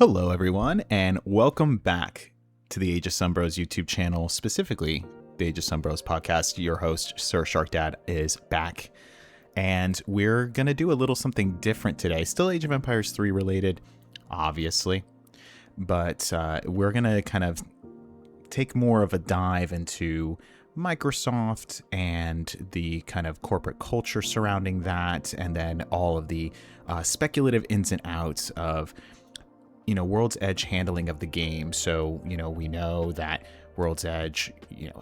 Hello, everyone, and welcome back to the Age of Sunbros YouTube channel, specifically the Age of Sunbros podcast. Your host, Sir Shark Dad, is back, and we're going to do a little something different today. Still Age of Empires 3 related, obviously, but we're going to kind of take more of a dive into Microsoft and the kind of corporate culture surrounding that, and then all of the speculative ins and outs of World's Edge handling of the game. So, we know that World's Edge,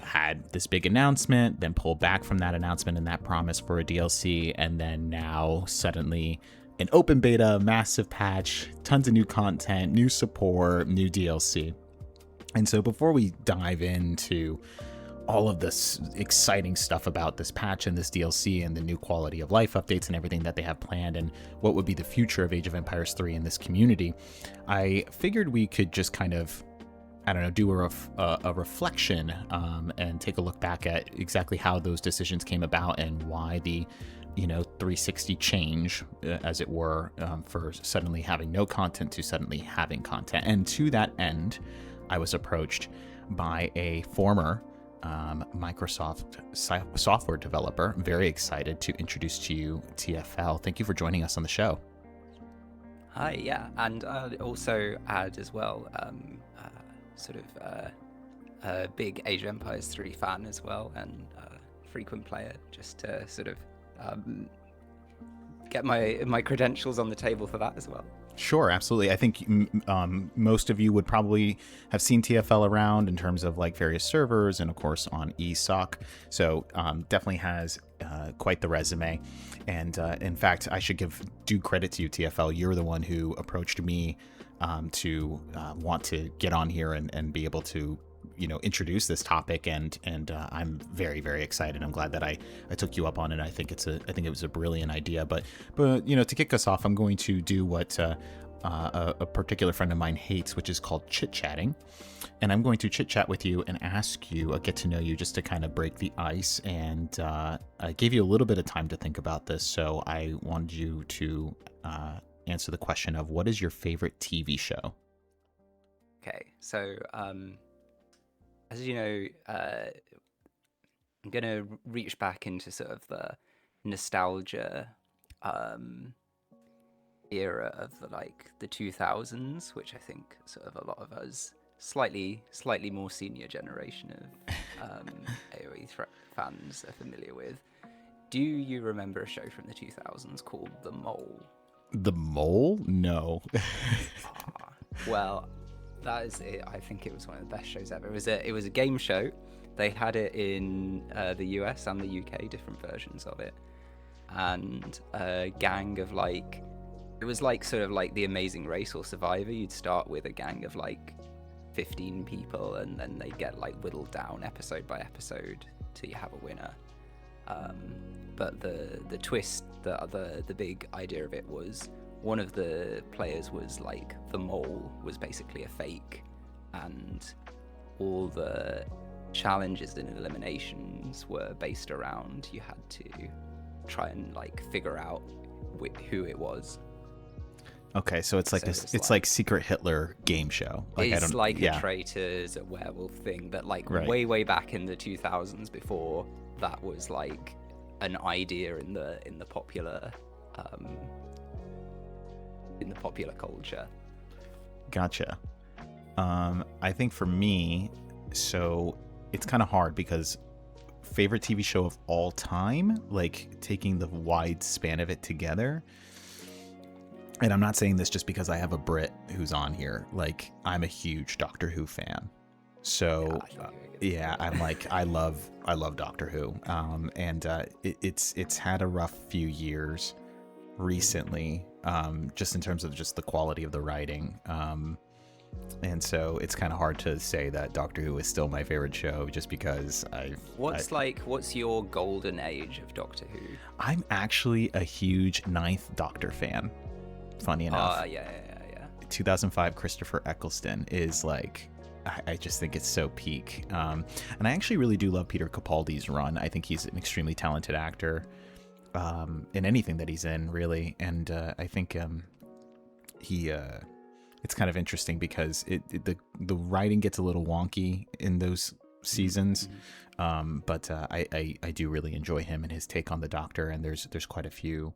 had this big announcement, then pulled back from that announcement and that promise for a DLC, and then now suddenly an open beta, massive patch, tons of new content, new support, new DLC. And so before we dive into all of this exciting stuff about this patch and this DLC and the new quality of life updates and everything that they have planned and what would be the future of Age of Empires 3 in this community, I figured we could just kind of, do a reflection and take a look back at exactly how those decisions came about and why the 360 change, as it were, for suddenly having no content to suddenly having content. And to that end, I was approached by a former Microsoft software developer. I'm very excited to introduce to you TFL. Thank you for joining us on the show. Hi, yeah, and also add as well, a big Age of Empires 3 fan as well, and frequent player, just to sort of get my credentials on the table for that as well. Sure, absolutely. I think most of you would probably have seen TFL around in terms of like various servers and of course on ESOC. So definitely has quite the resume. And in fact, I should give due credit to you, TFL. You're the one who approached me to want to get on here and be able to introduce this topic, and I'm very, very excited. I'm glad that I took you up on it. I think it was a brilliant idea. But to kick us off, I'm going to do what a particular friend of mine hates, which is called chit chatting. And I'm going to chit chat with you and ask you, get to know you, just to kind of break the ice. And I gave you a little bit of time to think about this, so I wanted you to answer the question of what is your favorite TV show? Okay, so as you know, I'm going to reach back into sort of the nostalgia era of the 2000s, which I think sort of a lot of us slightly more senior generation of AoE fans are familiar with. Do you remember a show from the 2000s called The Mole? The Mole? No. Well, that is it. I think it was one of the best shows ever. It was a game show. They had it in the US and the UK, different versions of it. And a gang of it was sort of like The Amazing Race or Survivor. You'd start with a gang of 15 people, and then they get whittled down episode by episode till you have a winner. But the twist, the big idea of it was, one of the players was the mole was basically a fake, and all the challenges and eliminations were based around you had to try and figure out who it was. Okay, so it's it's like Secret Hitler game show. It's a traitors, a werewolf thing, but right. way back in the 2000s, before that was an idea in the popular culture. Gotcha. I think for me, so it's kind of hard because favorite TV show of all time, taking the wide span of it together. And I'm not saying this just because I have a Brit who's on here. I'm a huge Doctor Who fan. So I'm I love Doctor Who. And it's had a rough few years recently, just in terms of just the quality of the writing. And so it's kind of hard to say that Doctor Who is still my favorite show, just because what's your golden age of Doctor Who? I'm actually a huge Ninth Doctor fan. Funny enough. Yeah. 2005 Christopher Eccleston is I just think it's so peak. And I actually really do love Peter Capaldi's run. I think he's an extremely talented actor in anything that he's in, really. And I think he it's kind of interesting because the writing gets a little wonky in those seasons. But I do really enjoy him and his take on the Doctor, and there's quite a few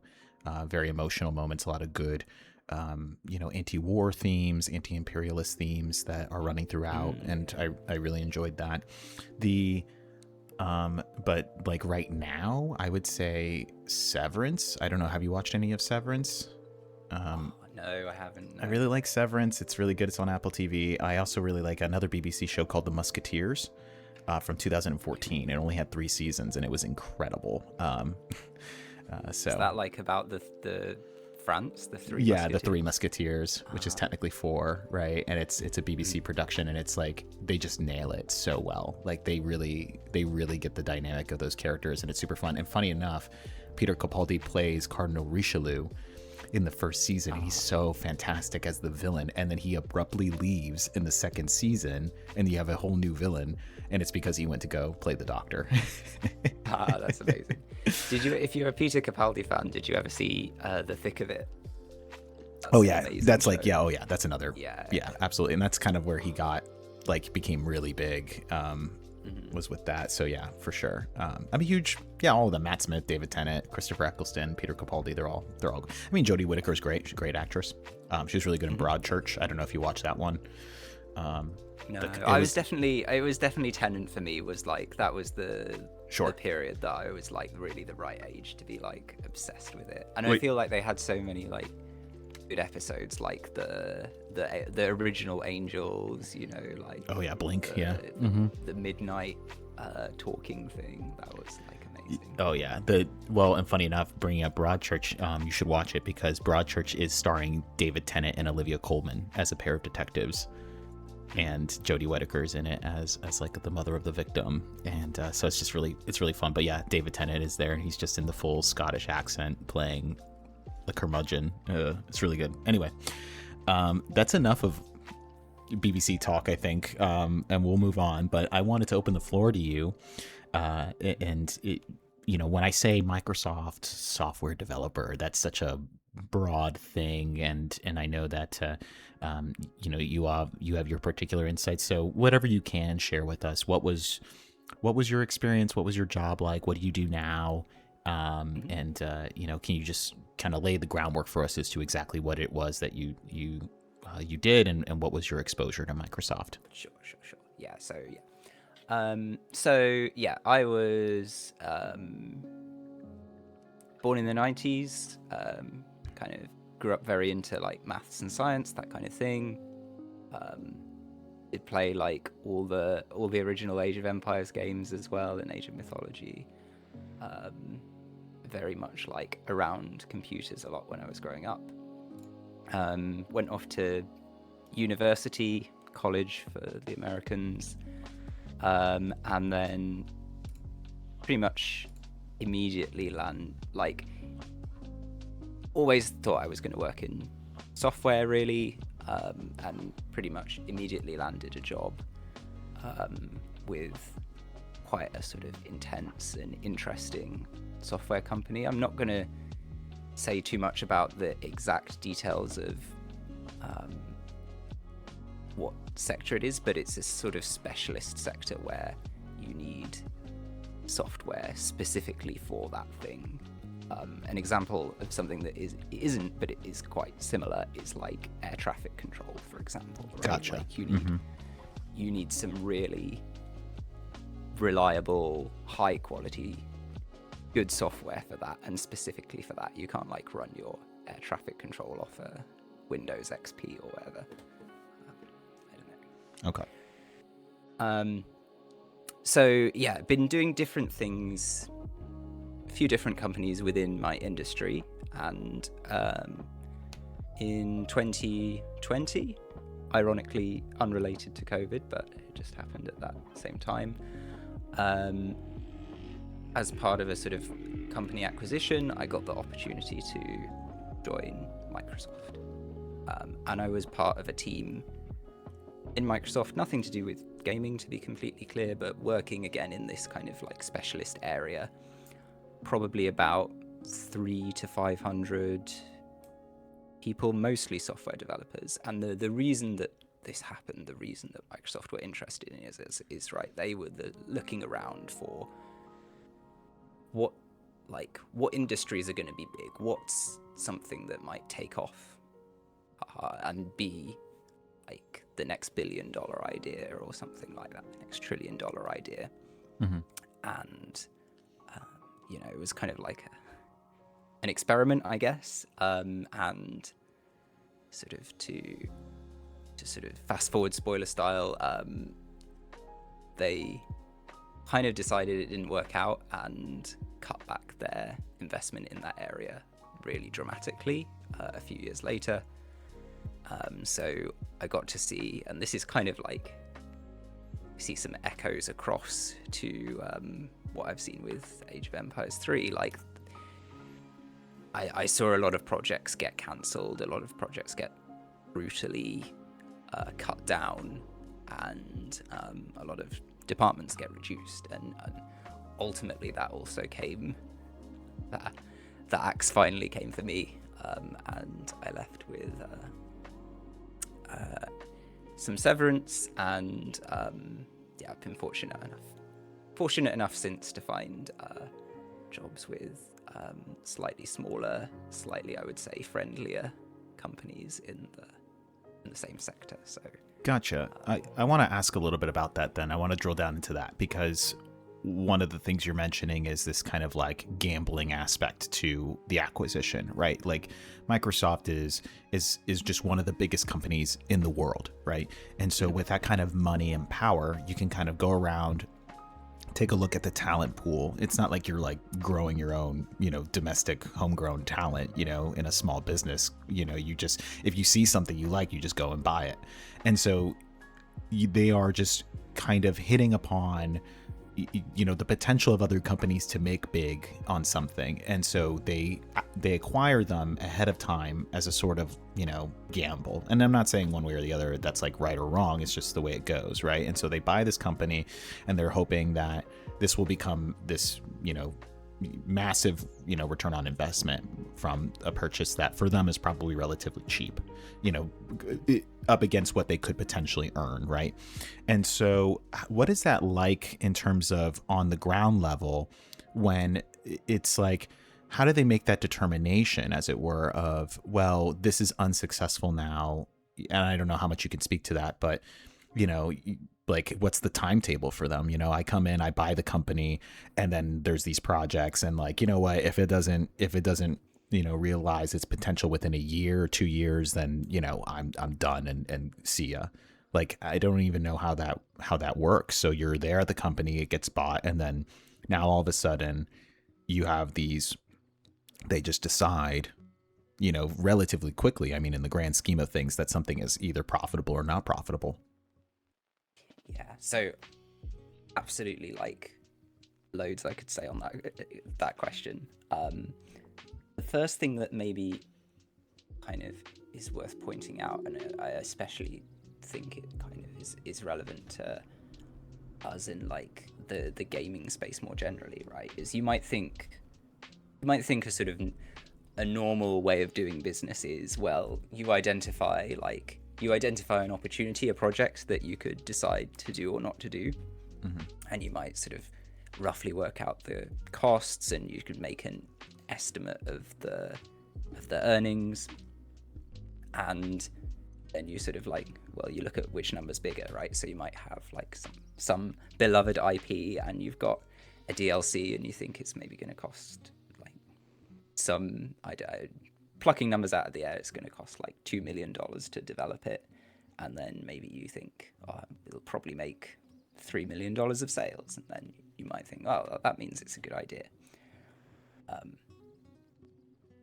very emotional moments, a lot of good anti-war themes, anti-imperialist themes that are running throughout, and I really enjoyed that. But like right now, I would say Severance. I don't know, have you watched any of Severance? No, I haven't. No. I really like Severance. It's really good. It's on Apple TV. I also really like another BBC show called The Musketeers from 2014. It only had 3 seasons and it was incredible. So is that like about the France, the Three yeah, Musketeers? the Three Musketeers, which is technically 4, right? And it's a BBC production, and it's like they just nail it so well. Like they really get the dynamic of those characters, and it's super fun. And funny enough, Peter Capaldi plays Cardinal Richelieu in the first season. He's so fantastic as the villain, and then he abruptly leaves in the second season, and you have a whole new villain, and it's because he went to go play the Doctor. That's amazing. Did you, if you're a Peter Capaldi fan, did you ever see The Thick of It? That's like, that's another, yeah, absolutely. And that's kind of where he became really big, was with that. So yeah, for sure. I'm a huge, all of them: Matt Smith, David Tennant, Christopher Eccleston, Peter Capaldi. They're all I mean, Jodie Whittaker's great. She's a great actress. She was really good in Broadchurch. I don't know if you watched that one. No, it was definitely Tennant for me. Was like, that was the period that I was like really the right age to be like obsessed with it. And I feel like they had so many like good episodes, like the original Angels, like Blink, the midnight talking thing. That was like amazing. Oh yeah, and funny enough, bringing up Broadchurch, you should watch it because Broadchurch is starring David Tennant and Olivia Colman as a pair of detectives, and Jodie Whittaker's in it as like the mother of the victim, and so it's really fun. But yeah, David Tennant is there, and he's just in the full Scottish accent playing the curmudgeon. It's really good. Anyway, that's enough of BBC talk, I think, and we'll move on. But I wanted to open the floor to you, and it, when I say Microsoft software developer, that's such a broad thing, and I know that you have your particular insights. So whatever you can share with us, what was your experience? What was your job like? What do you do now? And can you just kind of lay the groundwork for us as to exactly what it was that you did, and what was your exposure to Microsoft? Sure. I was born in the 90s, kind of grew up very into like maths and science, that kind of thing. Did play like all the original Age of Empires games as well, and Age of Mythology. Very much like around computers a lot when I was growing up. Went off to university, college for the Americans, and then pretty much immediately always thought I was going to work in software really, and pretty much immediately landed a job with quite a sort of intense and interesting software company. I'm not going to say too much about the exact details of what sector it is, but it's a sort of specialist sector where you need software specifically for that thing. An example of something that isn't, but it is quite similar, is like air traffic control, for example. Right? Gotcha. Like you need some really reliable, high quality, good software for that, and specifically for that you can't like run your air traffic control off a Windows XP or whatever. I don't know. Okay. So yeah, been doing different things, a few different companies within my industry, and in 2020, ironically unrelated to COVID, but it just happened at that same time, as part of a sort of company acquisition, I got the opportunity to join Microsoft. And I was part of a team in Microsoft, nothing to do with gaming, to be completely clear, but working again in this kind of like specialist area, probably about 300 to 500 people, mostly software developers. And the reason that this happened, the reason that Microsoft were interested in it is right, they were looking around for what industries are going to be big, what's something that might take off and be like the next $1 billion idea or something like that, the next $1 trillion idea. Mm-hmm. And it was kind of like an experiment, I guess, and sort of to sort of fast forward spoiler style, they kind of decided it didn't work out and cut back their investment in that area really dramatically a few years later. So I got to see, and this is kind of like, see some echoes across to what I've seen with Age of Empires 3. Like, I saw a lot of projects get cancelled, a lot of projects get brutally cut down, and a lot of departments get reduced. And ultimately, that also came, the axe finally came for me, and I left with some severance, and I've been fortunate enough since to find jobs with slightly smaller, slightly, I would say, friendlier companies in the same sector. So Gotcha. I want to ask a little bit about that then. I want to drill down into that, because one of the things you're mentioning is this kind of like gambling aspect to the acquisition, right? Like, Microsoft is just one of the biggest companies in the world, right? And so with that kind of money and power, you can kind of go around, take a look at the talent pool. It's not like you're like growing your own, domestic homegrown talent, in a small business. You just, if you see something you like, you just go and buy it. And so they are just kind of hitting upon the potential of other companies to make big on something, and so they acquire them ahead of time as a sort of gamble. And I'm not saying one way or the other that's like right or wrong, it's just the way it goes, right? And so they buy this company and they're hoping that this will become this massive return on investment from a purchase that for them is probably relatively cheap, up against what they could potentially earn, right? And so what is that like in terms of on the ground level, when it's like, how do they make that determination, as it were, of, well, this is unsuccessful now? And I don't know how much you can speak to that, but like, what's the timetable for them? I come in, I buy the company, and then there's these projects, and like, what, if it doesn't realize its potential within a year or 2 years, then I'm done and see ya. Like, I don't even know how that works. So you're there at the company, it gets bought, and then now all of a sudden you have these, they just decide, relatively quickly, I mean, in the grand scheme of things, that something is either profitable or not profitable. Yeah, so absolutely, like, loads I could say on that question. The first thing that maybe kind of is worth pointing out, and I especially think it kind of is relevant to us in like the gaming space more generally, right? Is you might think a sort of a normal way of doing business is, well, you identify an opportunity, a project that you could decide to do or not to do. Mm-hmm. And you might sort of roughly work out the costs, and you could make an estimate of the earnings. And then you sort of like, well, you look at which number's bigger, right? So you might have like some beloved IP, and you've got a DLC, and you think it's maybe going to cost like some, plucking numbers out of the air, it's going to cost like $2 million to develop it. And then maybe you think, it'll probably make $3 million of sales. And then you might think, oh, that means it's a good idea.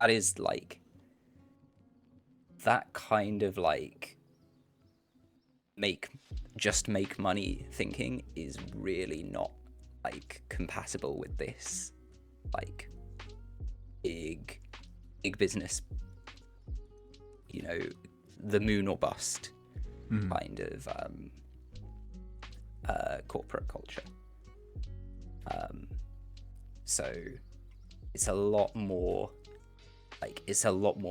That is like, that kind of like make money thinking is really not like compatible with this like big business, the moon or bust kind of corporate culture. So it's a lot more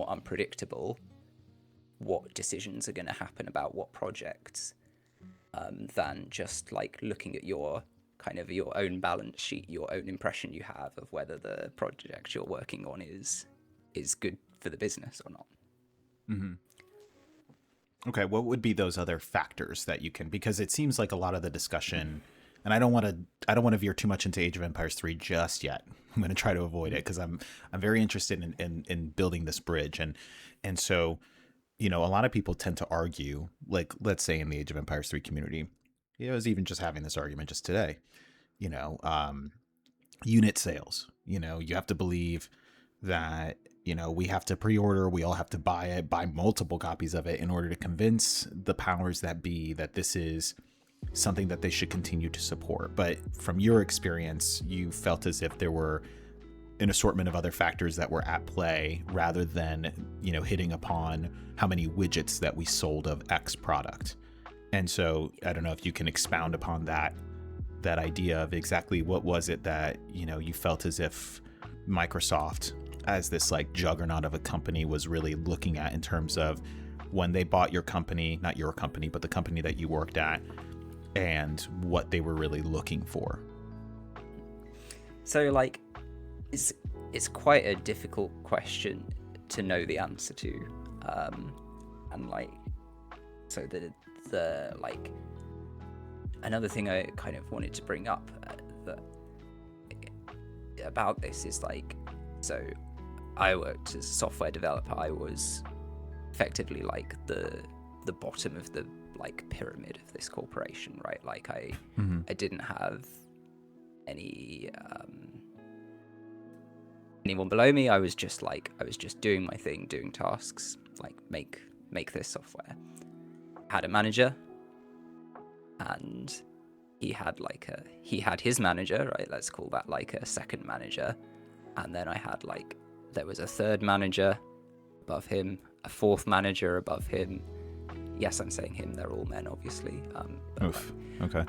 unpredictable, what decisions are going to happen about what projects, than just like looking at your kind of your own balance sheet, your own impression you have of whether the project you're working on is good for the business or not. Mm-hmm. Okay, what would be those other factors that you can, because it seems like a lot of the discussion, and I don't want to veer too much into Age of Empires 3 just yet. I'm going to try to avoid it because I'm very interested in building this bridge, and so, a lot of people tend to argue, like, let's say in the Age of Empires 3 community, I was even just having this argument just today, unit sales, you have to believe that, we have to pre-order, we all have to buy multiple copies of it in order to convince the powers that be that this is something that they should continue to support. But from your experience, you felt as if there were an assortment of other factors that were at play rather than, hitting upon how many widgets that we sold of X product. And so I don't know if you can expound upon that idea of exactly what was it that, you felt as if Microsoft, as this like juggernaut of a company, was really looking at in terms of when they bought your company, not your company, but the company that you worked at, and what they were really looking for. So like, it's quite a difficult question to know the answer to, and like, so the like, another thing I kind of wanted to bring up about this is like, so I worked as a software developer. I was effectively like the bottom of the like pyramid of this corporation, right? Like I didn't have anyone below me. I was just doing my thing, doing tasks, like make this software. Had a manager, and he had his manager, right? Let's call that like a second manager. And then I had there was a third manager above him, a fourth manager above him. Yes, I'm saying him, they're all men, obviously. Oof. Okay.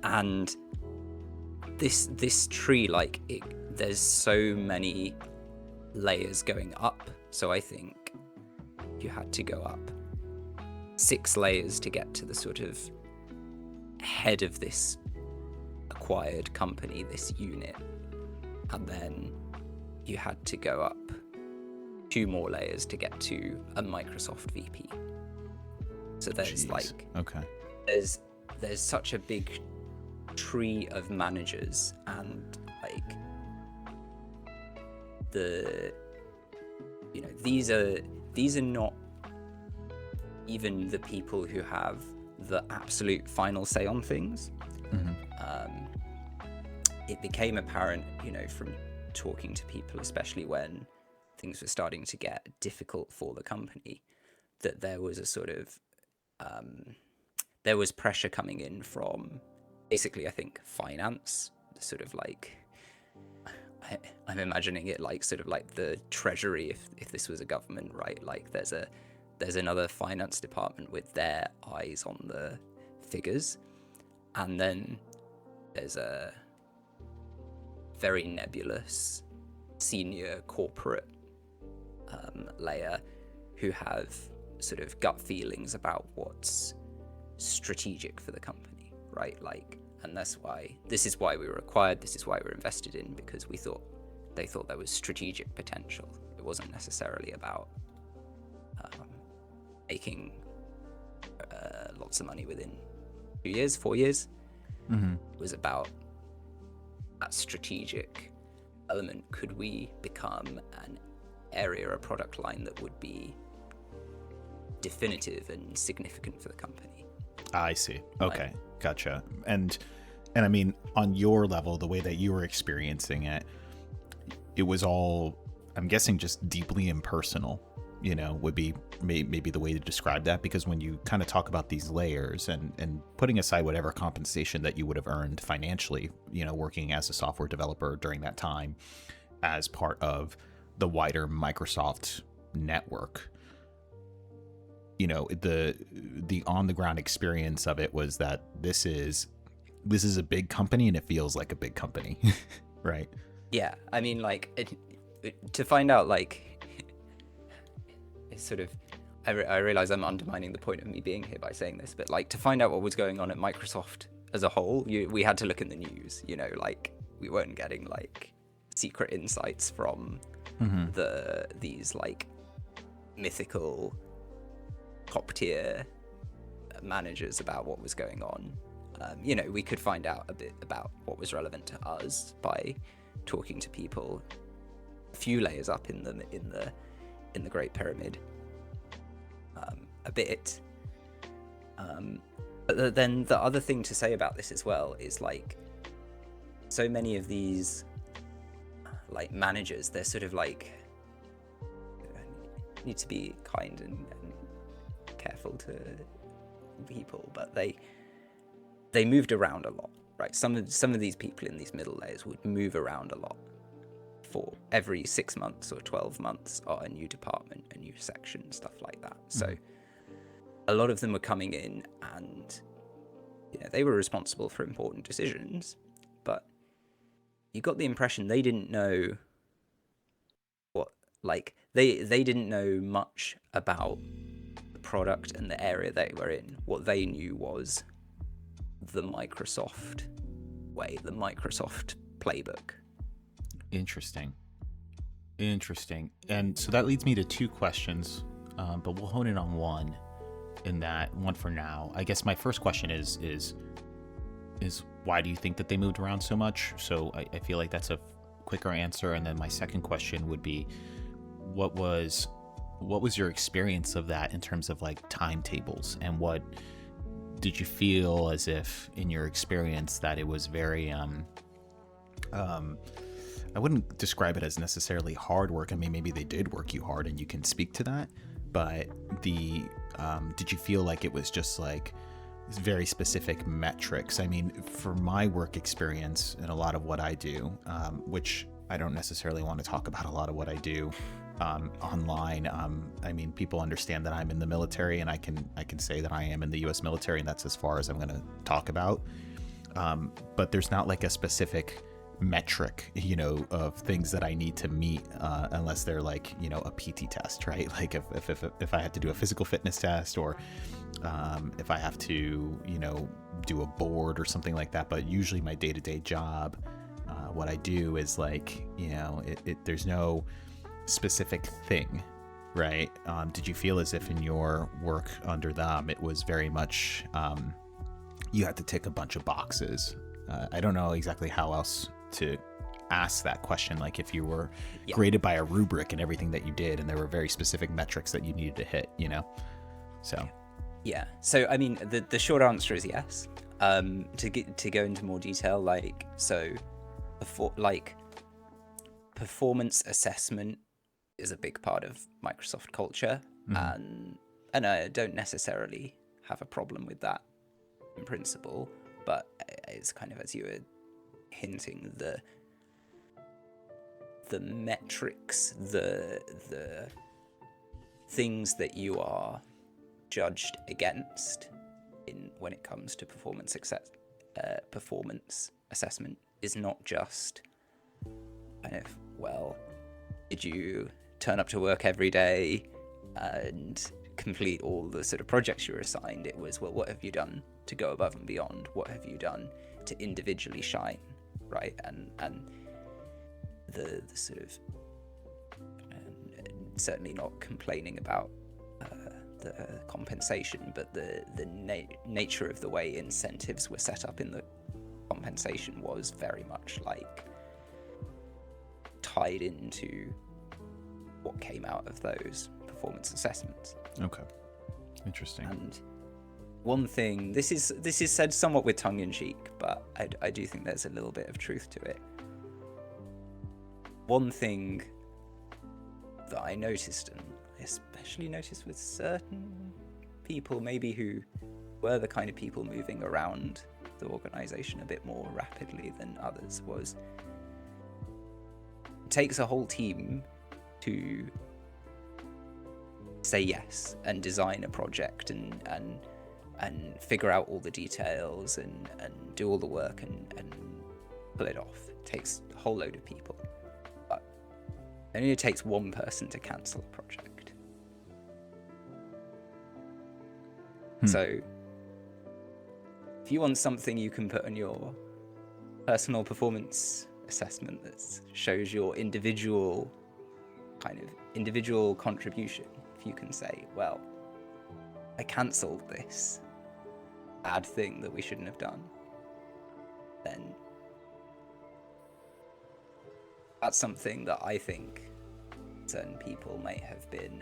And this tree, there's so many layers going up. So I think you had to go up 6 layers to get to the sort of head of this acquired company, this unit. And then you had to go up 2 more layers to get to a Microsoft VP. So there's okay. There's such a big tree of managers, and these are not even the people who have the absolute final say on things. It became apparent, from talking to people, especially when things were starting to get difficult for the company, that there was a sort of there was pressure coming in from basically, I think, finance, sort of I'm imagining it sort of like the treasury, if this was a government, right? Like there's another finance department with their eyes on the figures, and then there's a very nebulous senior corporate layer who have sort of gut feelings about what's strategic for the company, right? And this is why we were acquired, this is why we're invested in, because they thought there was strategic potential. It wasn't necessarily about making lots of money within 2 years, 4 years. It was about that strategic element. Could we become an area, a product line that would be definitive and significant for the company? I see. Okay, gotcha. And I mean, on your level, the way that you were experiencing it, it was all, I'm guessing, just deeply impersonal, would be maybe the way to describe that. Because when you kind of talk about these layers and putting aside whatever compensation that you would have earned financially, working as a software developer during that time as part of the wider Microsoft network, the on the ground experience of it was that this is a big company, and it feels like a big company. Right? Yeah. I mean, to find out, I realize I'm undermining the point of me being here by saying this, but like to find out what was going on at Microsoft as a whole, we had to look in the news. Like we weren't getting like secret insights from these like mythical top tier managers about what was going on. We could find out a bit about what was relevant to us by talking to people a few layers up in the Great Pyramid, a bit. But then the other thing to say about this as well is like so many of these like managers, they're sort of like need to be kind and careful to people, but they moved around a lot, right? Some of these people in these middle layers would move around a lot for every 6 months or 12 months, or a new department, a new section, stuff like that. So a lot of them were coming in and they were responsible for important decisions, but you got the impression they didn't know they didn't know much about the product and the area they were in. What they knew was the Microsoft way, the Microsoft playbook. Interesting. And so that leads me to two questions, but we'll hone in on one for now. I guess my first question is why do you think that they moved around so much? So I feel like that's a quicker answer. And then my second question would be, what was your experience of that in terms of like timetables, and what did you feel as if in your experience that it was very I wouldn't describe it as necessarily hard work. I mean, maybe they did work you hard and you can speak to that, but did you feel like it was just like very specific metrics? I mean, for my work experience and a lot of what I do, which I don't necessarily want to talk about a lot of what I do online. I mean, people understand that I'm in the military, and I can say that I am in the U.S. military, and that's as far as I'm going to talk about. But there's not like a specific metric, of things that I need to meet, unless they're like, a PT test, right? Like if I had to do a physical fitness test, or if I have to, do a board or something like that. But usually my day-to-day job, what I do is like, there's no specific thing, right? Did you feel as if in your work under them, it was very much, you had to tick a bunch of boxes? I don't know exactly how else to ask that question, like if you were graded by a rubric and everything that you did, and there were very specific metrics that you needed to hit, So I mean, the short answer is yes. To go into more detail, performance assessment is a big part of Microsoft culture, and I don't necessarily have a problem with that in principle, but it's kind of, as you were hinting, the metrics, the things that you are judged against when it comes to performance assessment is not just kind of, well, did you turn up to work every day and complete all the sort of projects you were assigned? It was, well, what have you done to go above and beyond? What have you done to individually shine, right? And the sort of, certainly not complaining about the compensation, but the nature of the way incentives were set up in the compensation was very much like tied into what came out of those performance assessments. Okay, interesting. And one thing, this is said somewhat with tongue in cheek, but I do think there's a little bit of truth to it. One thing that I noticed, and I especially noticed with certain people, maybe who were the kind of people moving around the organization a bit more rapidly than others, was it takes a whole team to say yes and design a project and figure out all the details and do all the work and pull it off. It takes a whole load of people. But it only takes one person to cancel a project. So if you want something you can put on your personal performance assessment that shows your individual contribution, if you can say, well, I cancelled this bad thing that we shouldn't have done, then that's something that I think certain people might have been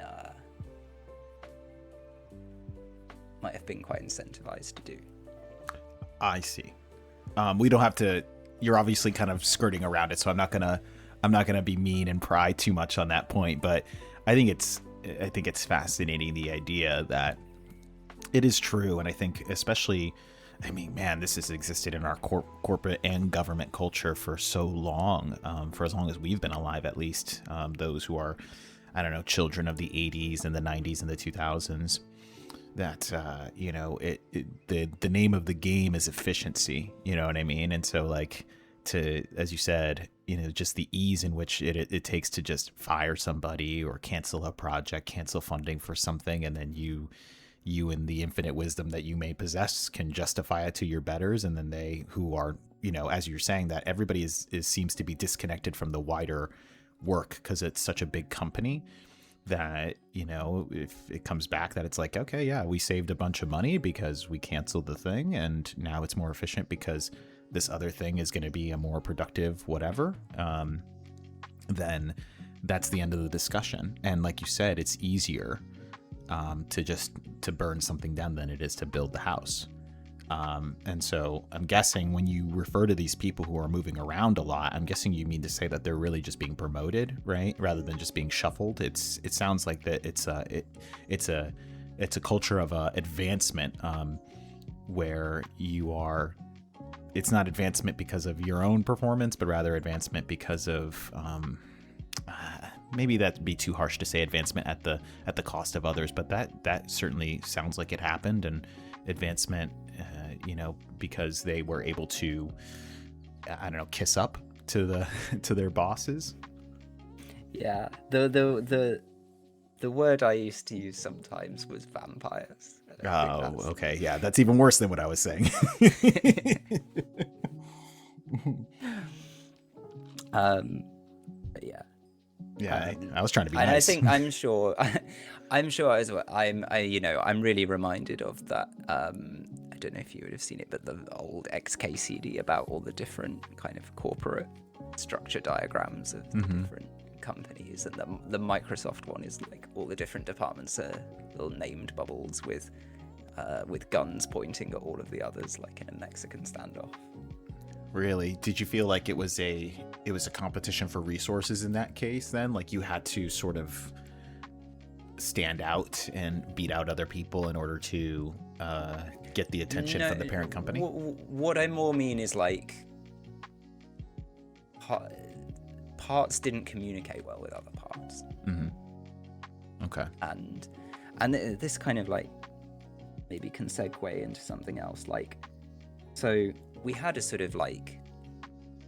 quite incentivized to do. I see. We don't have to. You're obviously kind of skirting around it, so I'm not gonna be mean and pry too much on that point. But I think it's fascinating, the idea that it is true, and I think especially, I mean, man, this has existed in our corporate and government culture for so long, for as long as we've been alive, at least. Those who are, I don't know, children of the 80s and the 90s and the 2000s. That the name of the game is efficiency, you know what I mean? And so, like, to, as you said, just the ease in which it takes to just fire somebody or cancel a project, cancel funding for something, and then you in the infinite wisdom that you may possess can justify it to your betters, and then they, who are, as you're saying, that everybody seems to be disconnected from the wider work because it's such a big company, that if it comes back that it's like, okay, yeah, we saved a bunch of money because we canceled the thing, and now it's more efficient because this other thing is going to be a more productive whatever, then that's the end of the discussion. And like you said, it's easier to burn something down than it is to build the house. And so I'm guessing when you refer to these people who are moving around a lot, I'm guessing you mean to say that they're really just being promoted, right? Rather than just being shuffled. It sounds like that it's a culture of advancement, where it's not advancement because of your own performance, but rather advancement because of, maybe that'd be too harsh to say advancement at the cost of others, but that certainly sounds like it happened. And advancement, because they were able to, I don't know, kiss up to their bosses. Yeah, the word I used to use sometimes was vampires. Oh, okay, yeah, that's even worse than what I was saying. Yeah, I was trying to be and nice. I'm sure as well. I'm really reminded of that. I don't know if you would have seen it, but the old XKCD about all the different kind of corporate structure diagrams of the different companies, and the Microsoft one is like all the different departments are little named bubbles with guns pointing at all of the others, like in a Mexican standoff. Really? Did you feel like it was a competition for resources in that case then? Like you had to sort of stand out and beat out other people in order to get the attention from the parent company? What I more mean is like parts didn't communicate well with other parts. Mm-hmm. Okay. And this kind of like maybe can segue into something else. Like, so we had a sort of like,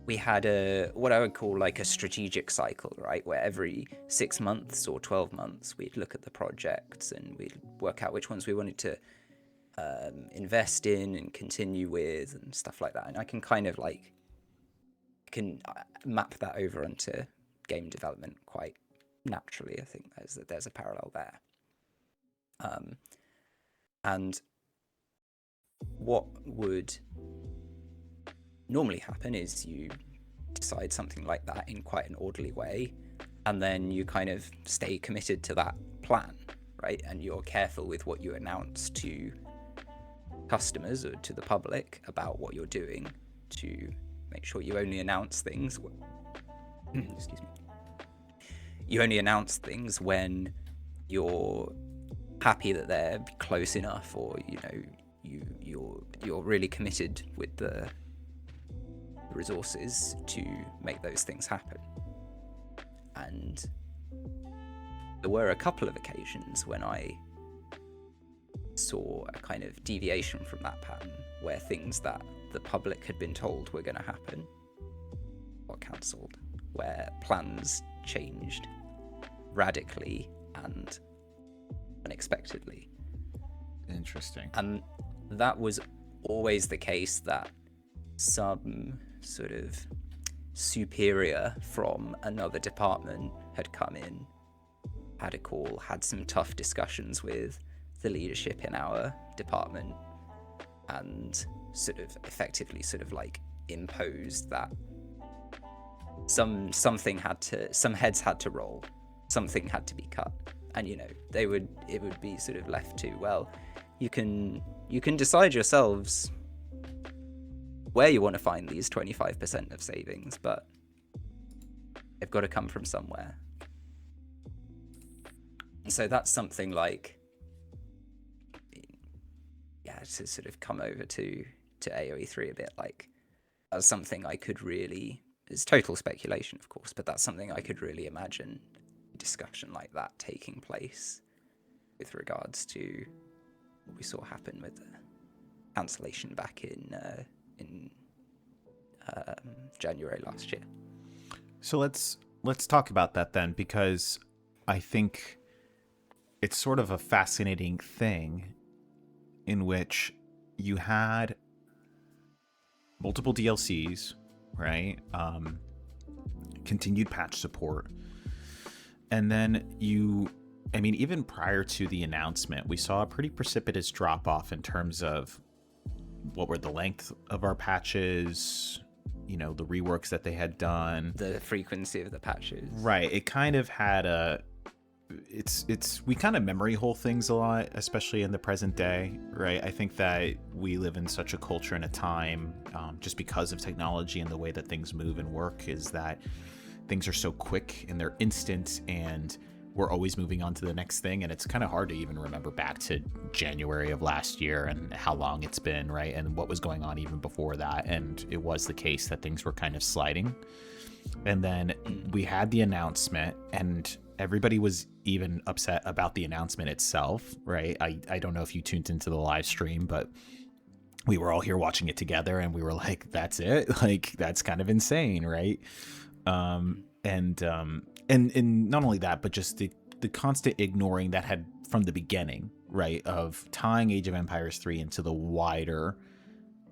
what I would call like a strategic cycle, right? Where every 6 months or 12 months, we'd look at the projects and we'd work out which ones we wanted to invest in and continue with and stuff like that. And I can kind of like, map that over onto game development quite naturally. I think there's a parallel there. And what would normally happen is you decide something like that in quite an orderly way, and then you kind of stay committed to that plan, right? And you're careful with what you announce to customers or to the public about what you're doing, to make sure you only announce things excuse me, you only announce things when you're happy that they're close enough, or you're really committed with the resources to make those things happen. And there were a couple of occasions when I saw a kind of deviation from that pattern, where things that the public had been told were going to happen got cancelled, where plans changed radically and unexpectedly. Interesting. And that was always the case, that some sort of superior from another department had come in, had a call, had some tough discussions with the leadership in our department, and sort of effectively sort of like imposed that some heads had to roll, something had to be cut. And it would be sort of left to, well, you can decide yourselves where you want to find these 25% of savings, but they've got to come from somewhere. And so that's something like, to sort of come over to AoE 3 a bit, like, that's something I could really, it's total speculation, of course, but that's something I could really imagine a discussion like that taking place with regards to what we saw happen with the cancellation back in January last year. So let's talk about that then, because I think it's sort of a fascinating thing in which you had multiple DLCs, right? Continued patch support. And then even prior to the announcement, we saw a pretty precipitous drop off in terms of what were the length of our patches, the reworks that they had done, the frequency of the patches. Right. It kind of had we kind of memory hole things a lot, especially in the present day, right? I think that we live in such a culture and a time, just because of technology and the way that things move and work, is that things are so quick and they're instant, and we're always moving on to the next thing. And it's kind of hard to even remember back to January of last year and how long it's been, right? And what was going on even before that. And it was the case that things were kind of sliding. And then we had the announcement, and everybody was even upset about the announcement itself, right? I don't know if you tuned into the live stream, but we were all here watching it together, and we were like, that's it? Like, that's kind of insane, right? And not only that, but just the constant ignoring that had from the beginning, right, of tying Age of Empires 3 into the wider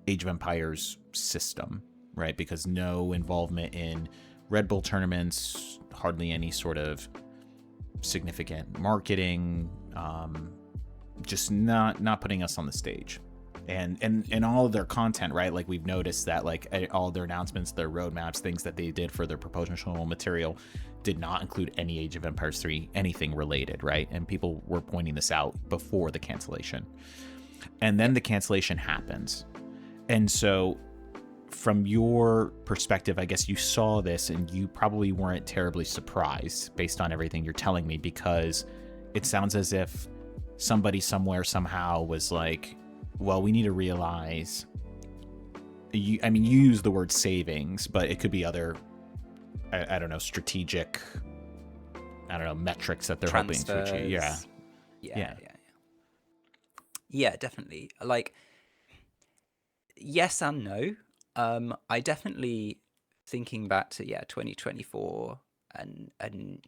Age of Empires system, right? Because no involvement in Red Bull tournaments, hardly any sort of significant marketing, just not putting us on the stage. And all of their content, right? Like, we've noticed that, like, all their announcements, their roadmaps, things that they did for their promotional material did not include any Age of Empires 3, anything related, right? And people were pointing this out before the cancellation. And then the cancellation happens. And so from your perspective, I guess you saw this and you probably weren't terribly surprised based on everything you're telling me, because it sounds as if somebody somewhere somehow was like, well, we need to realize, you use the word savings, but it could be other, I don't know, strategic, metrics that they're hoping to achieve. Yeah, definitely. Like, yes and no. I definitely, thinking back to 2024, and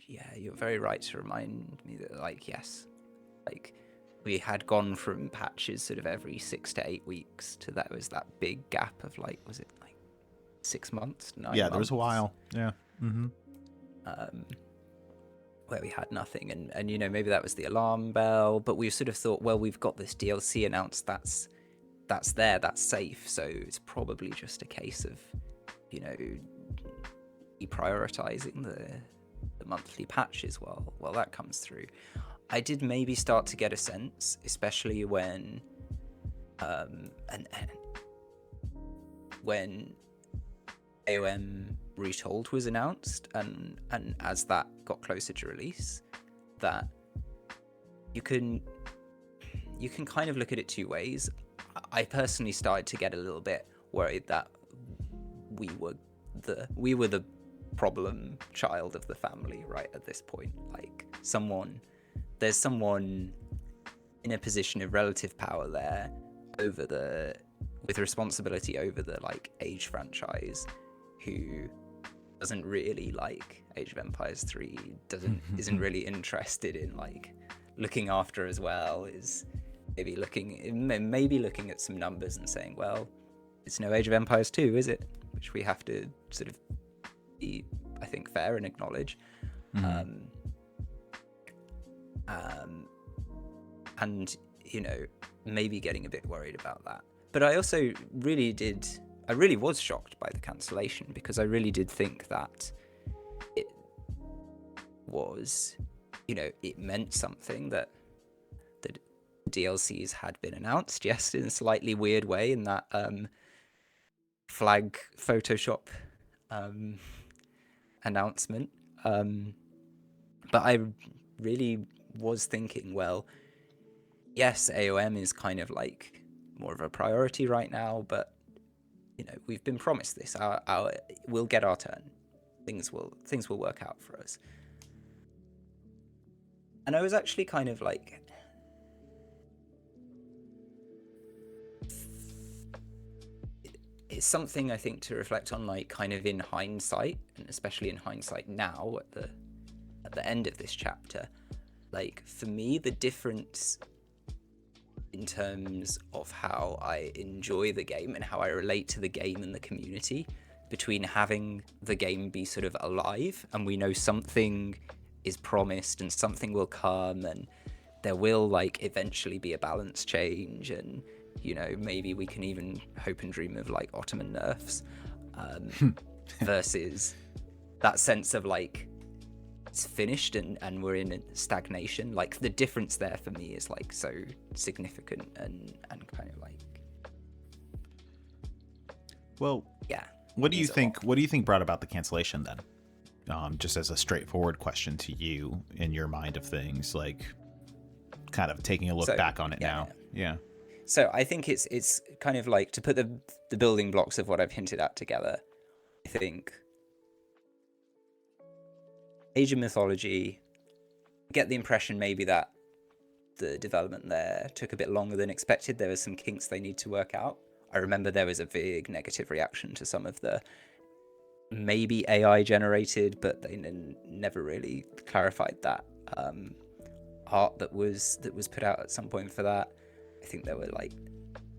yeah, you're very right to remind me that, like, yes, like, we had gone from patches sort of every 6 to 8 weeks to that big gap of, like, was it like 6 months, 9 months? There was a while. Yeah. Mm-hmm. Where we had nothing, and maybe that was the alarm bell, but we sort of thought, well, we've got this DLC announced, that's there, that's safe, so it's probably just a case of deprioritizing the monthly patches while that comes through. I did maybe start to get a sense, especially when when AOM Retold was announced, and as that got closer to release, that you can kind of look at it two ways. I personally started to get a little bit worried that we were the problem child of the family right at this point. Like, there's someone in a position of relative power there with responsibility over the, like, Age franchise, who doesn't really like Age of Empires 3, isn't really interested in, like, looking after as well, is maybe looking at some numbers and saying, well, it's no Age of Empires 2, is it? Which we have to sort of be, I think, fair and acknowledge. And, you know, maybe getting a bit worried about that. But I also really was shocked by the cancellation, because I really did think that it was, you know, it meant something that the DLCs had been announced, yes, in a slightly weird way, in that flag Photoshop announcement. But I really was thinking, well, yes, AOM is kind of like more of a priority right now, but, you know, we've been promised this. We'll get our turn. Things will work out for us. And I was actually kind of like, it's something I think to reflect on, like, kind of in hindsight, and especially in hindsight now at the end of this chapter. Like, for me, the difference in terms of how I enjoy the game and how I relate to the game and the community, between having the game be sort of alive and we know something is promised and something will come and there will, like, eventually be a balance change, and, you know, maybe we can even hope and dream of, like, Ottoman nerfs, versus that sense of, like, it's finished and we're in a stagnation. Like, the difference there for me is, like, so significant and kind of like, well, yeah. What do you think brought about the cancellation then? Just as a straightforward question to you, in your mind of things, like, kind of taking a look back on it now. Yeah. So I think it's kind of like, to put the building blocks of what I've hinted at together. I think Age of Mythology, get the impression maybe that the development there took a bit longer than expected. There were some kinks they need to work out. I remember there was a big negative reaction to some of the maybe AI generated, but they never really clarified that art that was put out at some point for that. I think there were, like,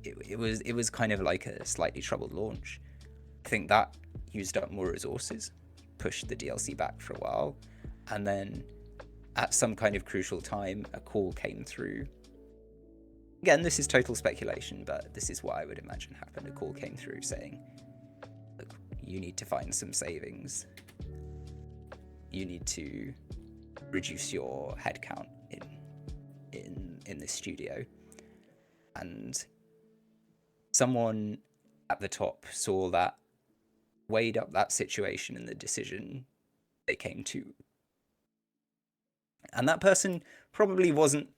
it was kind of like a slightly troubled launch. I think that used up more resources, pushed the DLC back for a while, and then at some kind of crucial time a call came through. Again, this is total speculation, but this is what I would imagine happened. A call came through saying, look, you need to find some savings, you need to reduce your headcount in this studio. And someone at the top saw that, weighed up that situation and the decision they came to. And that person probably wasn't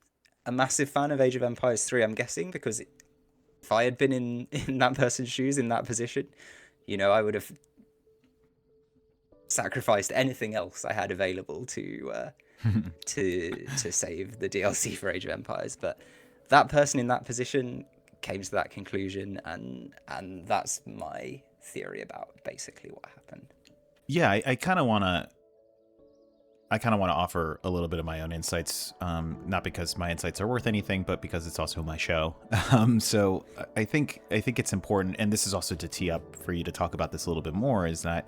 a massive fan of Age of Empires 3, I'm guessing, because if I had been in that person's shoes, in that position, you know, I would have sacrificed anything else I had available to save the DLC for Age of Empires. But that person in that position came to that conclusion, and that's my theory about basically what happened. Yeah, I kind of want to offer a little bit of my own insights, not because my insights are worth anything, but because it's also my show. So I think it's important, and this is also to tee up for you to talk about this a little bit more, is that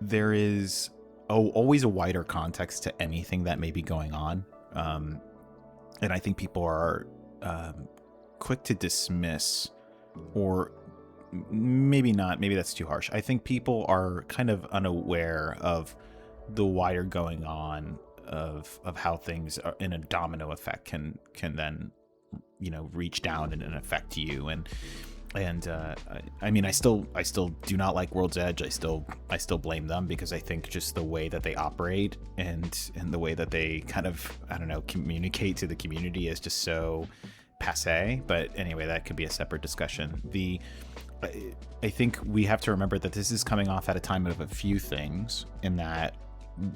there is always a wider context to anything that may be going on. And I think people are quick to dismiss, or maybe not, maybe that's too harsh. I think people are kind of unaware of the wider going on of how things are in a domino effect can then, you know, reach down and affect you. And I mean, I still do not like World's Edge. I still blame them, because I think just the way that they operate and the way that they kind of, I don't know, communicate to the community is just so passé. But anyway, that could be a separate discussion. I think we have to remember that this is coming off at a time of a few things, in that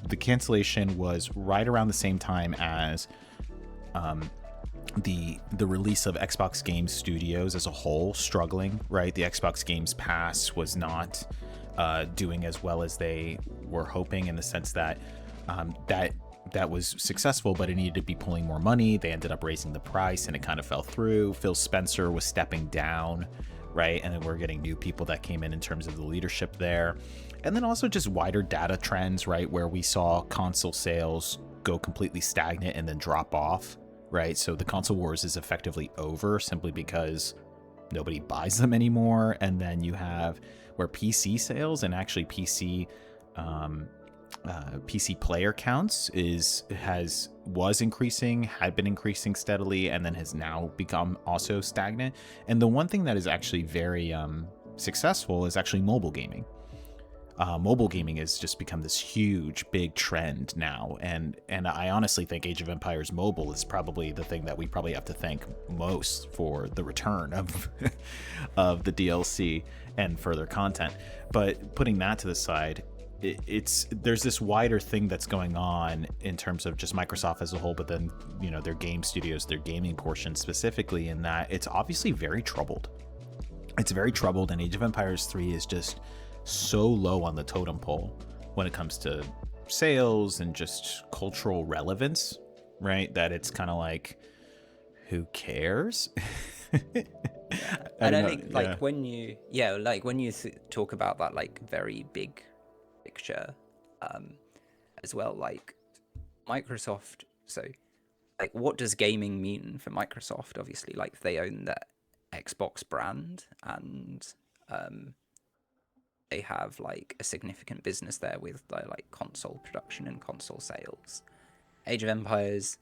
the cancellation was right around the same time as the release of Xbox Game Studios as a whole struggling, right? The Xbox Games Pass was not doing as well as they were hoping, in the sense that that that was successful, but it needed to be pulling more money. They ended up raising the price and it kind of fell through. Phil Spencer was stepping down, right? And then we're getting new people that came in terms of the leadership there. And then also just wider data trends, right? Where we saw console sales go completely stagnant and then drop off, right? So the console wars is effectively over simply because nobody buys them anymore. And then you have where PC sales and actually PC player counts was increasing, had been increasing steadily, and then has now become also stagnant. And the one thing that is actually very successful is actually mobile gaming. Mobile gaming has just become this huge, big trend now, and I honestly think Age of Empires Mobile is probably the thing that we probably have to thank most for the return of of the DLC and further content. But putting that to the side, there's this wider thing that's going on in terms of just Microsoft as a whole, but then their game studios, their gaming portion specifically, in that it's obviously very troubled. It's very troubled, and Age of Empires 3 is just so low on the totem pole when it comes to sales and just cultural relevance, right? That it's kind of like, who cares? And I think when you talk about that like very big picture as well, like Microsoft, so like what does gaming mean for Microsoft? Obviously, like they own the Xbox brand, and they have like a significant business there with like console production and console sales. Age of Empires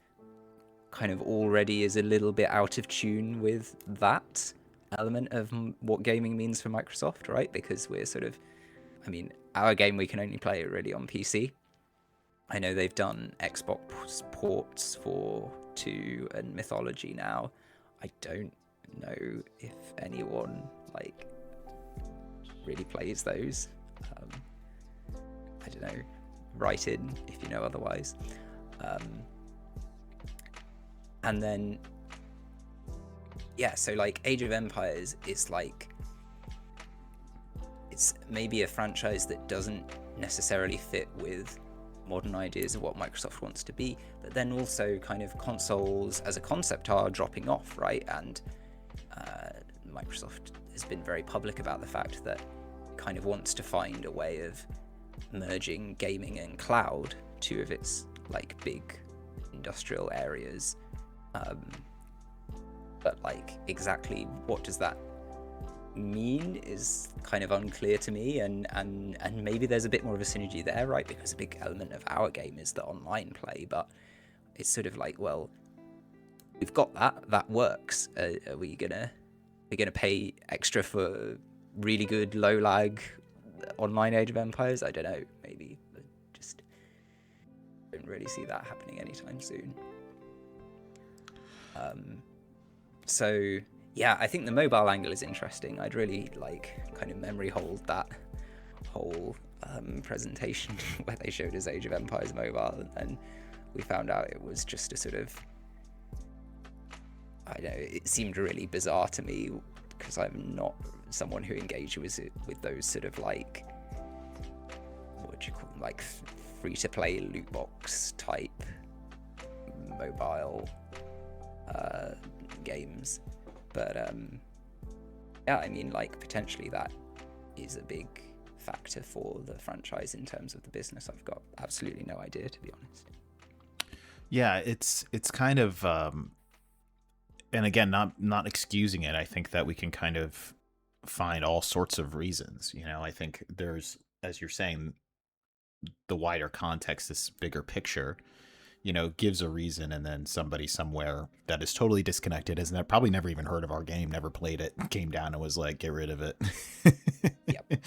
kind of already is a little bit out of tune with that element of what gaming means for Microsoft, right? Because we're sort of, I mean, our game, we can only play it really on PC. I know they've done Xbox ports for 2 and Mythology now. I don't know if anyone like really plays those. I don't know, write in if you know otherwise. And then so like Age of Empires is like, it's maybe a franchise that doesn't necessarily fit with modern ideas of what Microsoft wants to be, but then also kind of consoles as a concept are dropping off, right? And Microsoft has been very public about the fact that it kind of wants to find a way of merging gaming and cloud, 2 of its like big industrial areas. But like exactly what does that mean is kind of unclear to me, and maybe there's a bit more of a synergy there, right? Because a big element of our game is the online play, but it's sort of like, well, we've got that works. Are we gonna pay extra for really good low lag online Age of Empires? I don't know, maybe, but just don't really see that happening anytime soon. So yeah, I think the mobile angle is interesting. I'd really like kind of memory hold that whole presentation where they showed us Age of Empires Mobile, and we found out it was just a sort of, I don't know, it seemed really bizarre to me because I'm not someone who engages with those sort of like, what do you call them, like free-to-play loot box type mobile games. But yeah, I mean, like potentially that is a big factor for the franchise in terms of the business. I've got absolutely no idea, to be honest. Yeah, it's kind of and again, not excusing it. I think that we can kind of find all sorts of reasons. I think there's, as you're saying, the wider context, this bigger picture, gives a reason, and then somebody somewhere that is totally disconnected, has probably never even heard of our game, never played it, came down and was like, get rid of it. Yep.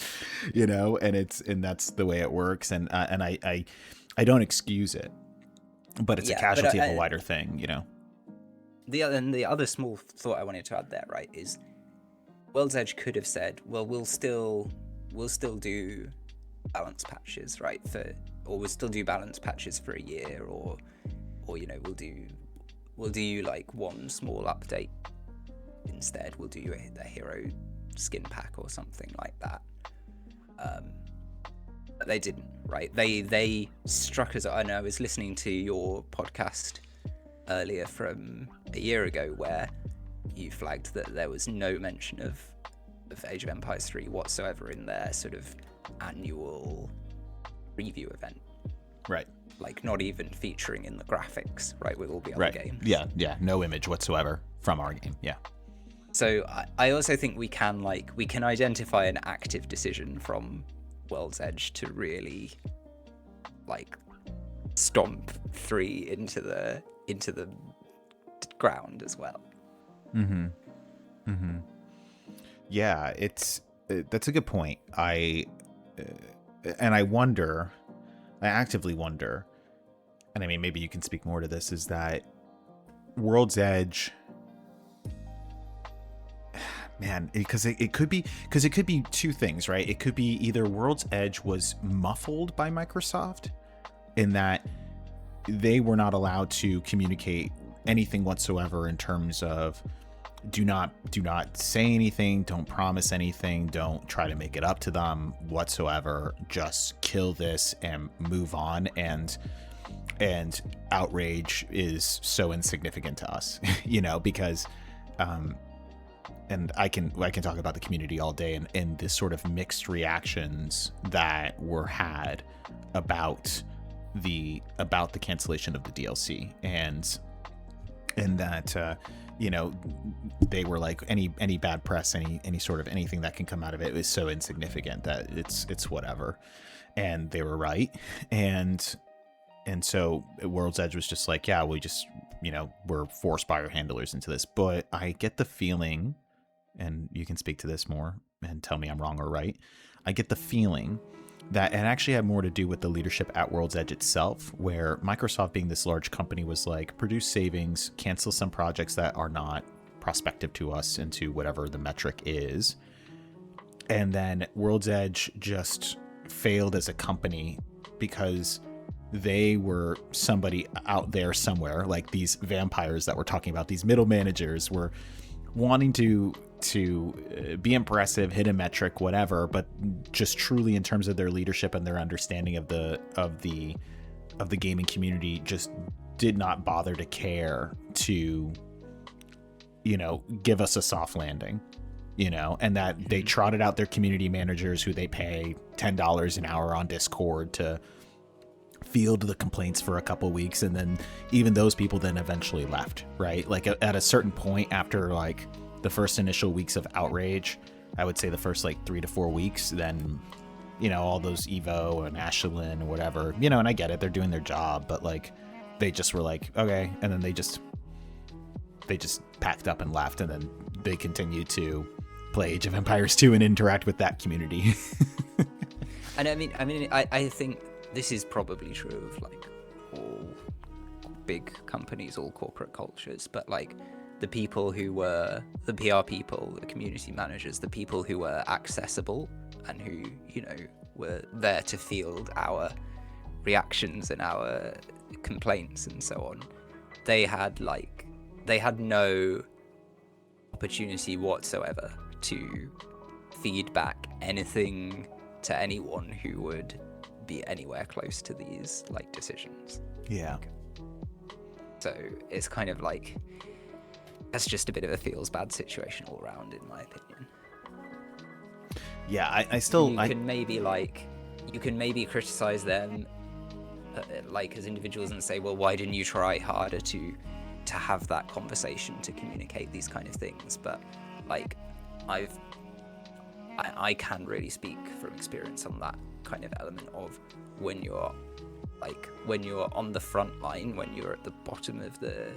And that's the way it works. And I don't excuse it, but it's a casualty of a wider thing, The other small thought I wanted to add there, right, is World's Edge could have said, well, we'll still do balance patches, right, or we'll still do balance patches for a year, or we'll do like one small update instead. We'll do a hero skin pack or something like that. But they didn't, right? They struck us. I know I was listening to your podcast earlier from a year ago where you flagged that there was no mention of Age of Empires 3 whatsoever in their sort of annual review event. Right. Like not even featuring in the graphics, right, with all the other Right. games. Yeah. No image whatsoever from our game. Yeah. So I also think we can identify an active decision from World's Edge to really like stomp 3 into the ground as well. Yeah, that's a good point. I actively wonder, and I mean, maybe you can speak more to this, is that World's Edge, man, because it could be two things, right? It could be either World's Edge was muffled by Microsoft in that they were not allowed to communicate anything whatsoever in terms of do not say anything, don't promise anything, don't try to make it up to them whatsoever, just kill this and move on, and outrage is so insignificant to us, because and I can talk about the community all day and this sort of mixed reactions that were had about the cancellation of the DLC, and that they were like, any bad press, any sort of anything that can come out of it is so insignificant that it's whatever. And they were right. And so World's Edge was just like, yeah, we just, we're force buyer handlers into this. But I get the feeling, and you can speak to this more and tell me I'm wrong or right, I get the feeling that it actually had more to do with the leadership at World's Edge itself, where Microsoft, being this large company, was like, produce savings, cancel some projects that are not prospective to us into whatever the metric is. And then World's Edge just failed as a company because they were somebody out there somewhere, like these vampires that we're talking about, these middle managers were wanting to be impressive, hit a metric, whatever, but just truly in terms of their leadership and their understanding of the gaming community, just did not bother to care to give us a soft landing, and that they trotted out their community managers who they pay $10 an hour on Discord to field the complaints for a couple weeks, and then even those people then eventually left, right? Like at a certain point after like the first initial weeks of outrage, I would say the first like 3 to 4 weeks, then all those Evo and Ashlyn and whatever, and I get it, they're doing their job, but like they just were like, okay, and then they just packed up and left, and then they continued to play Age of Empires 2 and interact with that community. And I think this is probably true of like all big companies, all corporate cultures, but like the people who were the PR people, the community managers, the people who were accessible and who, were there to field our reactions and our complaints and so on, they had no opportunity whatsoever to feed back anything to anyone who would be anywhere close to these like decisions. Yeah. So it's kind of like, that's just a bit of a feels bad situation all around, in my opinion. Yeah, I still... You can maybe criticize them like as individuals and say, well, why didn't you try harder to have that conversation, to communicate these kind of things? But like I can really speak from experience on that kind of element of when you're on the front line, when you're at the bottom of the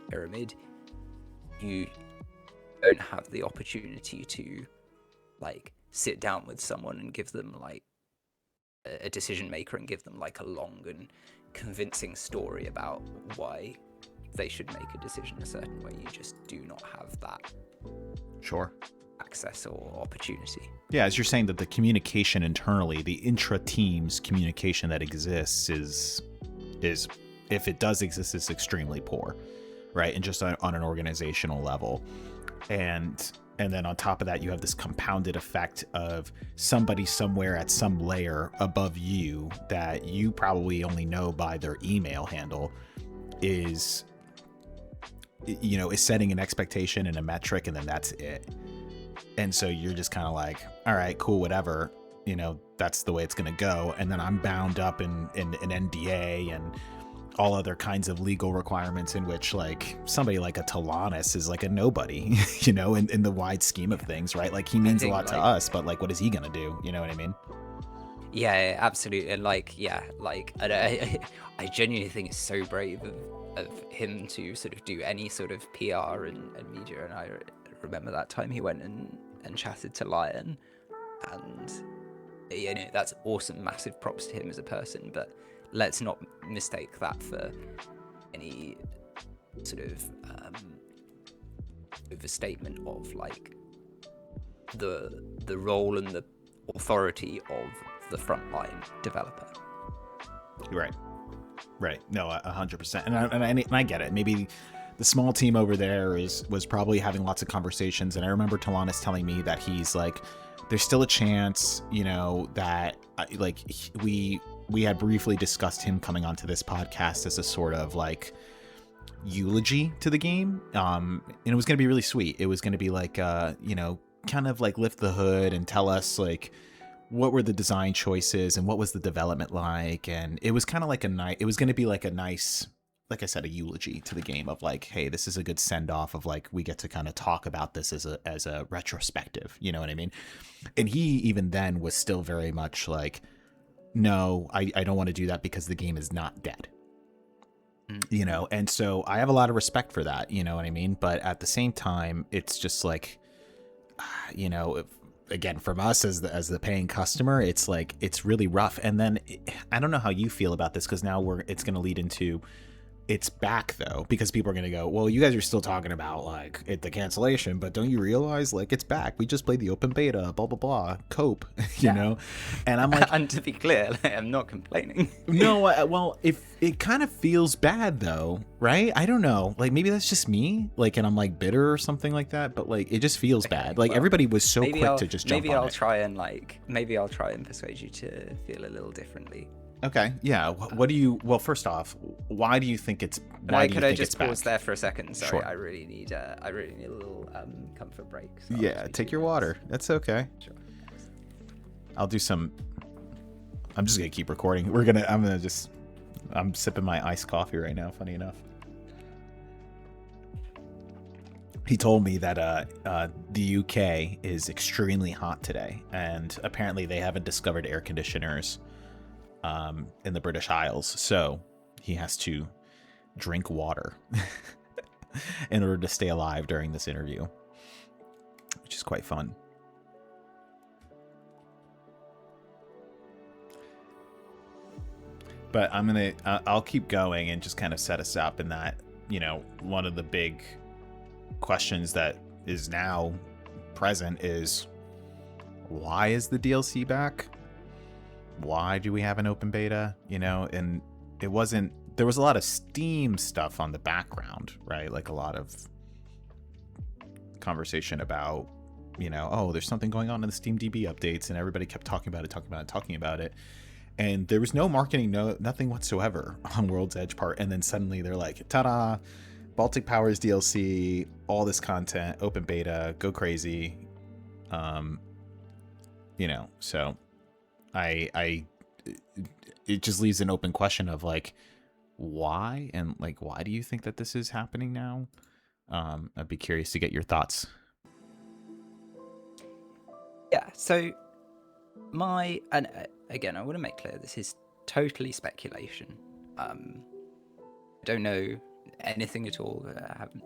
pyramid, you don't have the opportunity to like sit down with someone and give them like a decision maker and give them like a long and convincing story about why they should make a decision a certain way. You just do not have that access or opportunity. Yeah, as you're saying, that the communication internally, the intra-teams communication that exists is if it does exist, is extremely poor, right? And just on an organizational level. And And then on top of that, you have this compounded effect of somebody somewhere at some layer above you that you probably only know by their email handle is setting an expectation and a metric, and then that's it. And so you're just kind of like, all right, cool, whatever, that's the way it's going to go. And then I'm bound up in an NDA and all other kinds of legal requirements in which like somebody like a Talanis is like a nobody, in the wide scheme of things, right? Like he means a lot to us, but like, what is he going to do? You know what I mean? Yeah, absolutely. And I genuinely think it's so brave of him to sort of do any sort of PR and media. And I remember that time he went and chatted to Lion, and that's awesome. Massive props to him as a person, but let's not mistake that for any sort of overstatement of like the role and the authority of the frontline developer. Right. No, 100%. And I get it. Maybe the small team over there was probably having lots of conversations. And I remember Talanis telling me that he's like, there's still a chance, that like we had briefly discussed him coming onto this podcast as a sort of like eulogy to the game. And it was going to be really sweet. It was going to be like, kind of like lift the hood and tell us like what were the design choices and what was the development like. And it was kind of like it was going to be like a nice, like I said, a eulogy to the game of like, hey, this is a good send off of like, we get to kind of talk about this as a retrospective, you know what I mean? And he even then was still very much like, no, I don't want to do that because the game is not dead. And so I have a lot of respect for that, you know what I mean? But at the same time, it's just like, again, from us as the paying customer, it's like, it's really rough. And then I don't know how you feel about this, because now it's going to lead into, it's back though, because people are going to go, well, you guys are still talking about like the cancellation, but don't you realize like it's back? We just played the open beta, blah, blah, blah, cope, you know? And I'm like, and to be clear, I'm not complaining. No, well, if it kind of feels bad though, right? I don't know. Like maybe that's just me, like, and I'm like bitter or something like that, but like, it just feels bad. Like everybody was so quick to just jump on it. Maybe I'll try and persuade you to feel a little differently. Okay. Yeah. What do you? Well, first off, why do you think it's? Could I just pause there for a second? Sorry, Sure. I really need a little comfort break. So Yeah. Take your water. That's okay. Sure. I'll do some. I'm just gonna keep recording. I'm sipping my iced coffee right now. Funny enough. He told me that the UK is extremely hot today, and apparently they haven't discovered air conditioners in the British Isles, so he has to drink water in order to stay alive during this interview, which is quite fun. But I'll keep going and just kind of set us up in that, one of the big questions that is now present is, why is the DLC back? Why do we have an open beta? And there was a lot of Steam stuff on the background, right? Like a lot of conversation about, there's something going on in the Steam DB updates, and everybody kept talking about it. And there was no marketing, nothing whatsoever on World's Edge part. And then suddenly they're like, ta-da, Baltic Powers DLC, all this content, open beta, go crazy. So it just leaves an open question of like, why? And like, why do you think that this is happening now? I'd be curious to get your thoughts. Yeah, so again, I want to make clear, this is totally speculation. I don't know anything at all. I haven't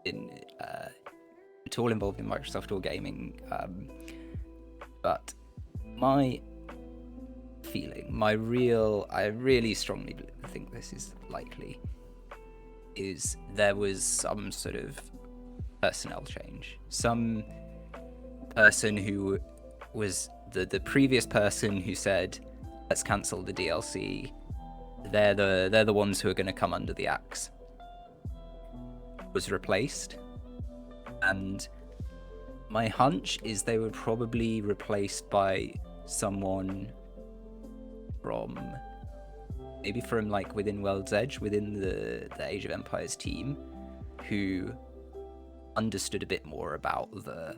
been at all involved in Microsoft or gaming. But my feeling, I really strongly think this is likely, is there was some sort of personnel change. Some person who was the previous person who said, let's cancel the DLC, they're the ones who are going to come under the axe, was replaced. And My hunch is they were probably replaced by someone from like within World's Edge, within the Age of Empires team, who understood a bit more about the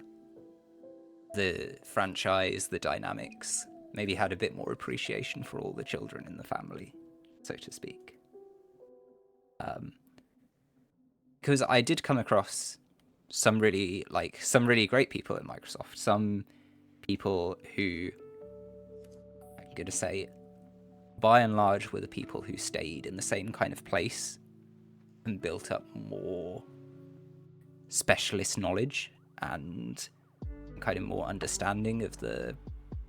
franchise, the dynamics, maybe had a bit more appreciation for all the children in the family, so to speak. Because I did come across some really great people at Microsoft, some people who, I'm going to say, by and large, were the people who stayed in the same kind of place and built up more specialist knowledge and kind of more understanding of the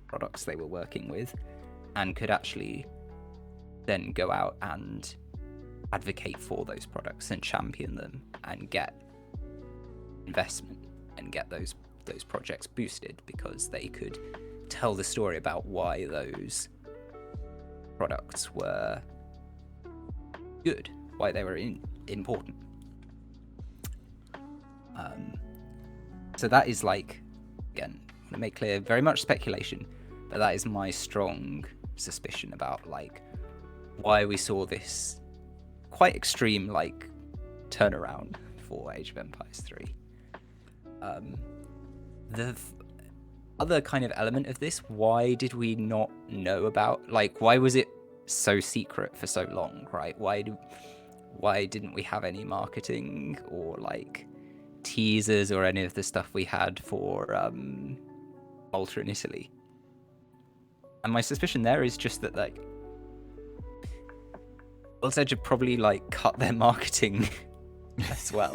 products they were working with, and could actually then go out and advocate for those products and champion them and get investment and get those projects boosted, because they could tell the story about why those products were good, why they were important. So that is, like, again, I want to make clear, very much speculation, but that is my strong suspicion about, like, why we saw this quite extreme, like, turnaround for Age of Empires 3. The other kind of element of this, why did we not know about, like, why was it so secret for so long, right? Why didn't we have any marketing or, like, teasers or any of the stuff we had for Malta in Italy? And my suspicion there is just that, like, World's Edge have probably, like, cut their marketing as well.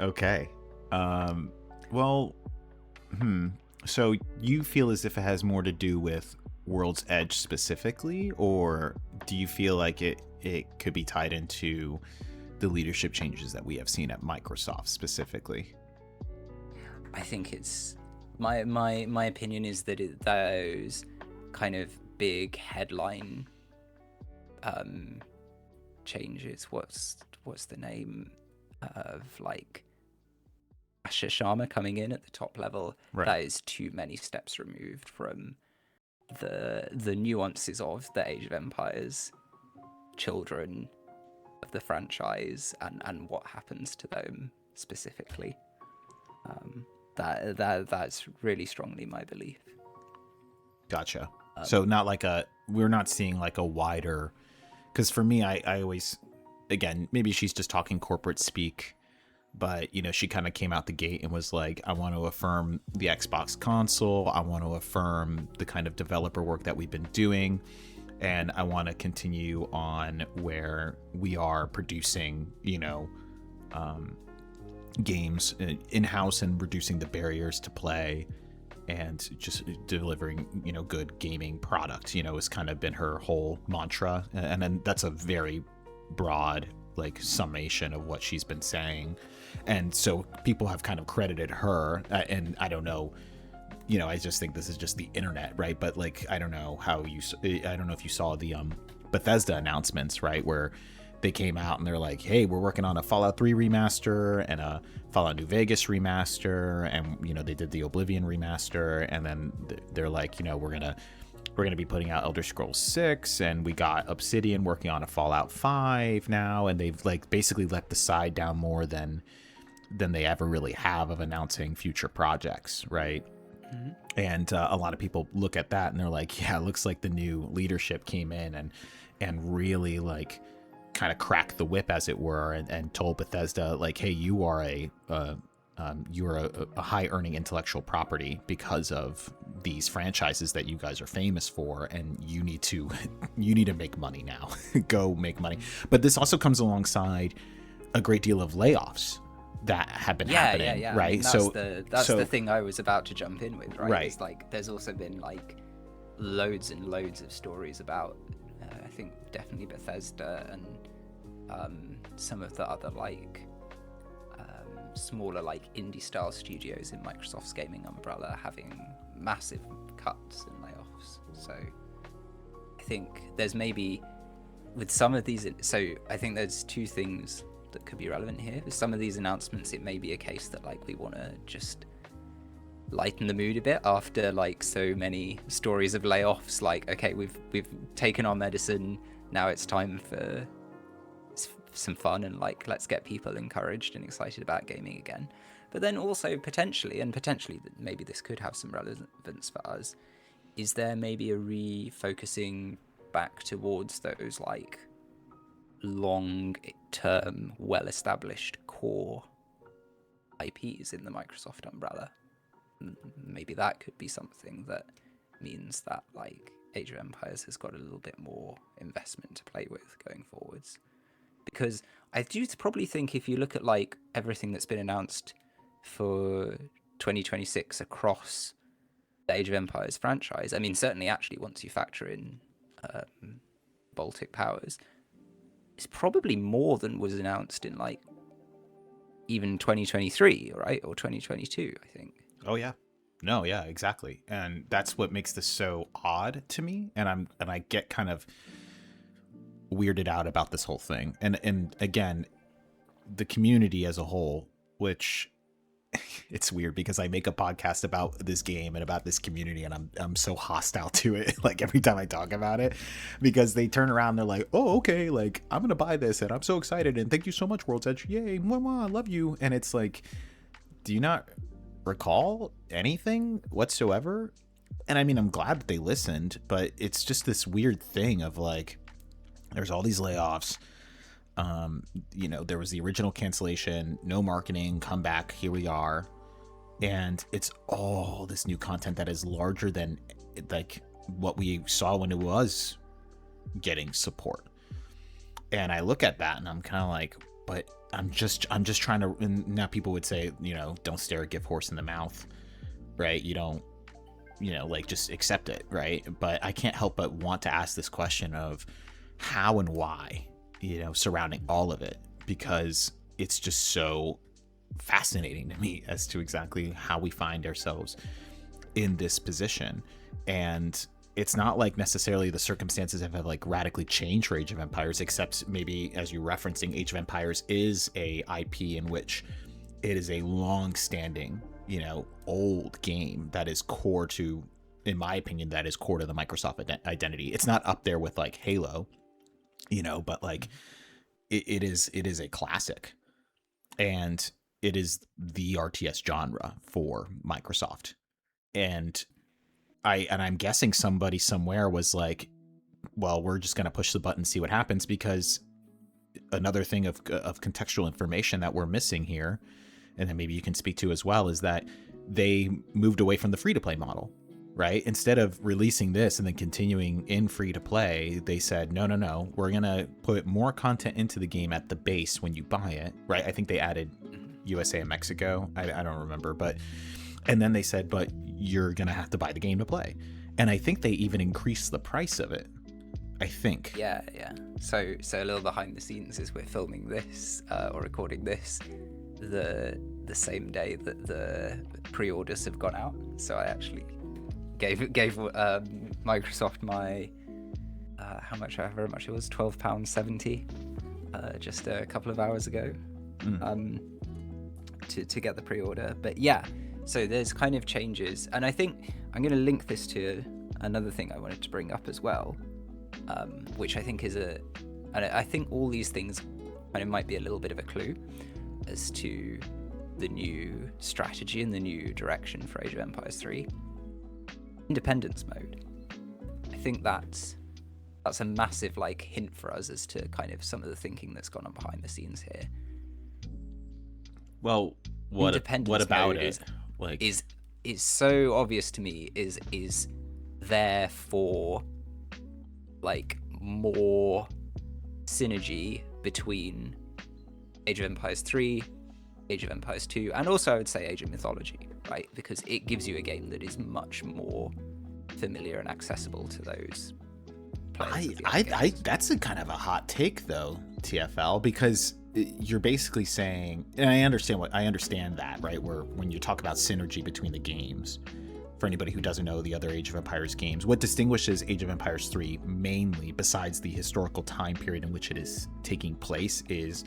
Okay. Well, so you feel as if it has more to do with World's Edge specifically, or do you feel like it could be tied into the leadership changes that we have seen at Microsoft specifically? I think it's my opinion is that those kind of big headline changes. What's the name of, like, Asha Sharma coming in at the top level? Right. That is too many steps removed from the nuances of the Age of Empires children of the franchise and what happens to them specifically. That's really strongly my belief. Gotcha. So not like we're not seeing like a wider, because for me, I always, again, maybe she's just talking corporate speak, but, you know, she kind of came out the gate and was like, I want to affirm the Xbox console. I want to affirm the kind of developer work that we've been doing. And I want to continue on where we are producing, you know, games in-house and reducing the barriers to play and just delivering, you know, good gaming product, you know, has kind of been her whole mantra. And then that's a very broad, like, summation of what she's been saying. And so people have kind of credited her, and I don't know, you know, I just think this is just the internet, right? But, like, I don't know if you saw the Bethesda announcements, right, where they came out and they're like, hey, we're working on a Fallout 3 remaster and a Fallout New Vegas remaster, and, you know, they did the Oblivion remaster, and then they're like, you know, we're gonna be putting out Elder Scrolls 6, and we got Obsidian working on a Fallout 5 now, and they've, like, basically let the side down more than they ever really have of announcing future projects, right? Mm-hmm. And a lot of people look at that and they're like, yeah, it looks like the new leadership came in and really, like, kind of cracked the whip, as it were, and told Bethesda, like, hey, you are you're a high earning intellectual property because of these franchises that you guys are famous for, and you need to make money now. Go make money. But this also comes alongside a great deal of layoffs that have been happening, right? I mean, that's the thing I was about to jump in with, right? Right. It's like there's also been, like, loads and loads of stories about I think definitely Bethesda and some of the other, like, smaller, like, indie style studios in Microsoft's gaming umbrella having massive cuts and layoffs. So I think there's maybe with some of these, so I think there's two things that could be relevant here. With some of these announcements, it may be a case that like we want to just lighten the mood a bit after like so many stories of layoffs. Like, okay, we've taken our medicine, now it's time for some fun, and like let's get people encouraged and excited about gaming again. But then also potentially maybe this could have some relevance for us, is there maybe a refocusing back towards those like long-term, well-established core IPs in the Microsoft umbrella? Maybe that could be something that means that like Age of Empires has got a little bit more investment to play with going forwards. Because I do probably think if you look at like everything that's been announced for 2026 across the Age of Empires franchise, I mean, certainly actually once you factor in Baltic Powers, it's probably more than was announced in like even 2023, right? Or 2022, I think. Oh yeah. No, yeah, exactly. And that's what makes this so odd to me. And I get kind of weirded out about this whole thing. And again, the community as a whole, which it's weird because I make a podcast about this game and about this community, and I'm so hostile to it like every time I talk about it, because they turn around and they're like, oh, okay, like I'm gonna buy this and I'm so excited and thank you so much, World's Edge, yay, mwah, mwah, I love you. And it's like, do you not recall anything whatsoever? And I mean, I'm glad that they listened, but it's just this weird thing of like, there's all these layoffs. There was the original cancellation, no marketing, come back, here we are. And it's all this new content that is larger than like what we saw when it was getting support. And I look at that and I'm kind of like, but I'm just trying to, and now people would say, don't stare a gift horse in the mouth, right? You don't, like just accept it, right? But I can't help but want to ask this question of how and why, surrounding all of it, because it's just so fascinating to me as to exactly how we find ourselves in this position. And it's not like necessarily the circumstances have like radically changed for Age of Empires, except maybe as you're referencing, Age of Empires is a IP in which it is a long-standing, old game that is core to, in my opinion, that is core to the Microsoft identity. It's not up there with like Halo, but like it is a classic, and it is the RTS genre for Microsoft. And I'm guessing somebody somewhere was like, well, we're just going to push the button, see what happens, because another thing of contextual information that we're missing here, and then maybe you can speak to as well, is that they moved away from the free-to-play model, right? Instead of releasing this and then continuing in free-to-play, they said, no, we're going to put more content into the game at the base when you buy it, right? I think they added USA and Mexico. I don't remember, and then they said, but you're going to have to buy the game to play. And I think they even increased the price of it, I think. Yeah. So a little behind the scenes is we're filming this or recording this the same day that the pre-orders have gone out. So I actually gave Microsoft my however much it was, £12.70 just a couple of hours ago to get the pre-order. But yeah, so there's kind of changes, and I think I'm going to link this to another thing I wanted to bring up as well, which I think and I think all these things kind of might be a little bit of a clue as to the new strategy and the new direction for Age of Empires 3. Independence mode. I think that's a massive like hint for us as to kind of some of the thinking that's gone on behind the scenes here. Well, what about it? Is so obvious to me. Is there for like more synergy between Age of Empires 3, Age of Empires 2, and also I would say Age of Mythology, right? Because it gives you a game that is much more familiar and accessible to those players. That's a kind of a hot take though, TFL, because you're basically saying, and I understand that, right? Where when you talk about synergy between the games, for anybody who doesn't know the other Age of Empires games, what distinguishes Age of Empires 3 mainly, besides the historical time period in which it is taking place, is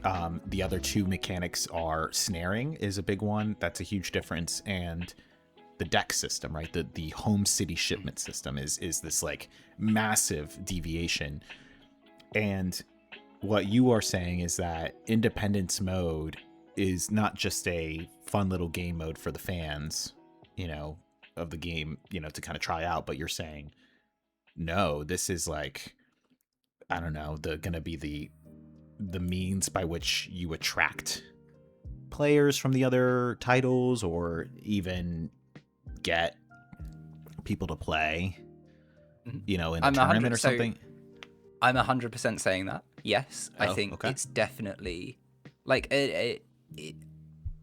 The other two mechanics are snaring is a big one. That's a huge difference. And the deck system, right? The home city shipment system is this like massive deviation. And what you are saying is that independence mode is not just a fun little game mode for the fans, of the game, to kind of try out, but you're saying, no, this is like, I don't know, gonna be the means by which you attract players from the other titles, or even get people to play, in a tournament or something. I'm 100% saying that. Yes, I think okay. It's definitely like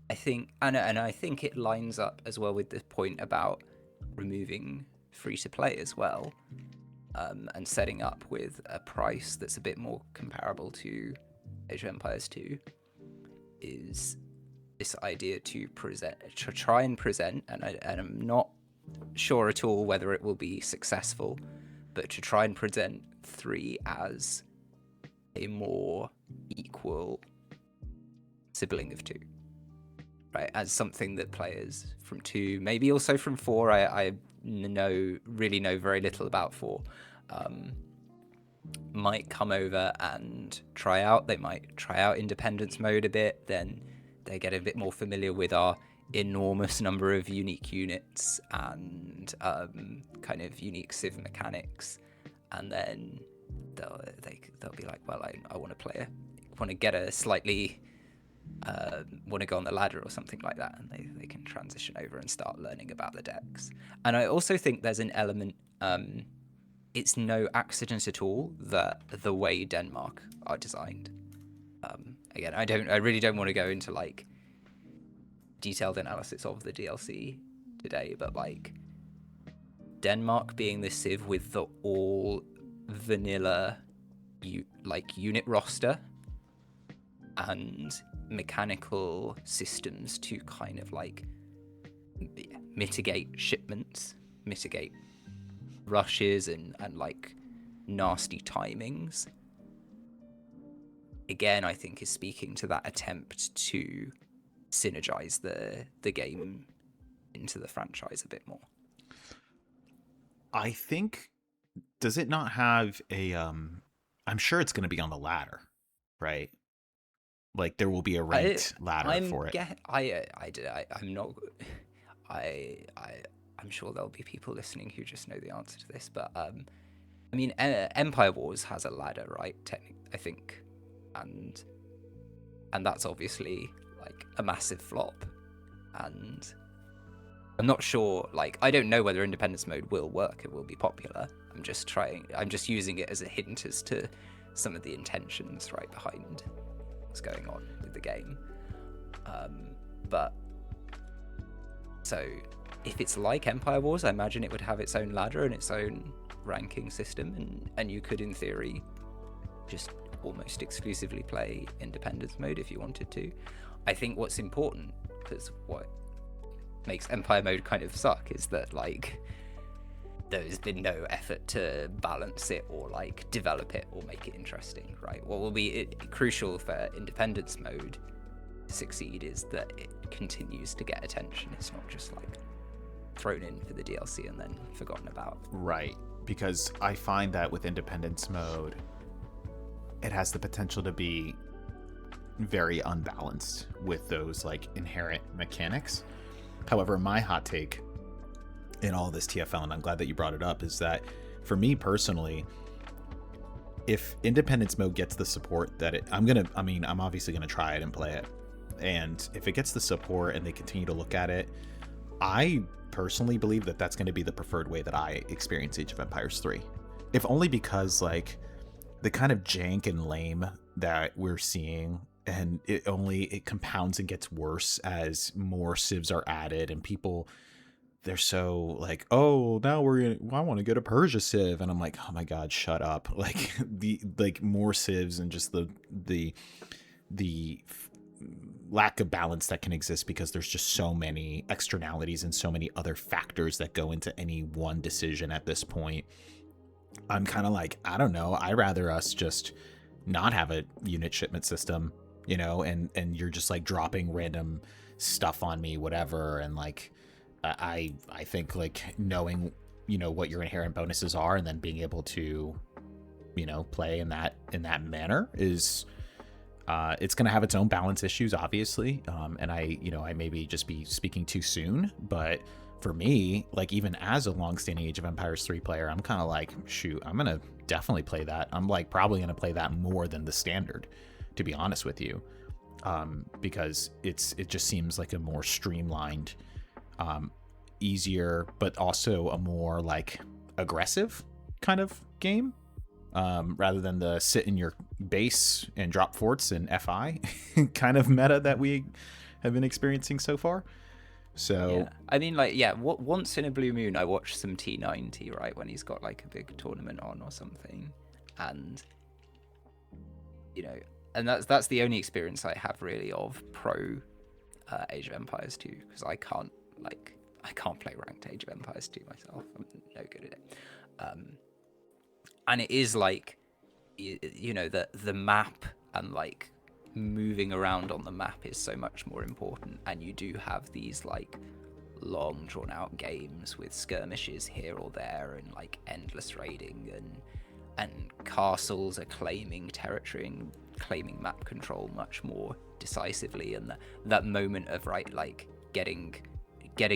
I think, and I think it lines up as well with the point about removing free to play as well, and setting up with a price that's a bit more comparable to Age of Empires 2. Is this idea to try and present, and I'm not sure at all whether it will be successful, but to try and present 3 as a more equal sibling of 2, right? As something that players from 2, maybe also from 4, I really know very little about 4, might come over and try out. They might try out independence mode a bit, then they get a bit more familiar with our enormous number of unique units and kind of unique civ mechanics, and then they'll be like, well, I want to get a slightly want to go on the ladder or something like that, and they can transition over and start learning about the decks. And I also think there's an element, it's no accident at all that the way Denmark are designed. Again, I really don't want to go into like detailed analysis of the DLC today, but like Denmark being the civ with the all vanilla unit roster and mechanical systems to kind of like mitigate shipments, mitigate rushes and like nasty timings, again, I think is speaking to that attempt to synergize the game into the franchise a bit more. I think, does it not have a I'm sure it's going to be on the ladder, right? Like there will be a ranked ladder for it. I'm sure there'll be people listening who just know the answer to this, but I mean, Empire Wars has a ladder, right? Technically, I think, and that's obviously like a massive flop, and I'm not sure. Like, I don't know whether independence mode will work. It will be popular. I'm just using it as a hint as to some of the intentions right behind what's going on with the game. But so if it's like Empire Wars, I imagine it would have its own ladder and its own ranking system, and you could, in theory, just almost exclusively play independence mode if you wanted to. I think what's important, because what makes Empire mode kind of suck, is that like there's been no effort to balance it or like develop it or make it interesting, right? What will be crucial for independence mode to succeed is that it continues to get attention. It's not just like thrown in for the DLC and then forgotten about. Right, because I find that with independence mode, it has the potential to be very unbalanced with those like inherent mechanics. However, my hot take in all this TFL, and I'm glad that you brought it up, is that for me personally, if independence mode gets the support that I'm obviously gonna try it and play it, and if it gets the support and they continue to look at it, I personally believe that that's going to be the preferred way that I experience Age of Empires 3. If only because like the kind of jank and lame that we're seeing, and it compounds and gets worse as more civs are added, and people, they're so like, oh, now I want to get a Persia civ, and I'm like, oh my god, shut up. Like the more civs and just the lack of balance that can exist because there's just so many externalities and so many other factors that go into any one decision at this point. I'm kind of like, I don't know, I'd rather us just not have a unit shipment system you know, and you're just like dropping random stuff on me, whatever. And like, I think like knowing, you know, what your inherent bonuses are and then being able to, you know, play in that manner is, it's going to have its own balance issues, obviously. And I maybe just be speaking too soon, but for me, like even as a long-standing Age of Empires 3 player, I'm kind of like, shoot, I'm going to definitely play that. I'm like probably going to play that more than the standard, to be honest with you. Because it just seems like a more streamlined, easier, but also a more like aggressive kind of game. Rather than the sit in your base and drop forts and FI kind of meta that we have been experiencing so far. So yeah. I mean, like, yeah, once in a blue moon, I watch some T90, right, when he's got like a big tournament on or something, and you know, and that's the only experience I have really of pro Age of Empires 2, because I can't play ranked Age of Empires 2 myself. I'm no good at it. And it is like, you know, the map and like moving around on the map is so much more important, and you do have these like long drawn out games with skirmishes here or there and like endless raiding, and castles are claiming territory and claiming map control much more decisively, and that moment of right, like getting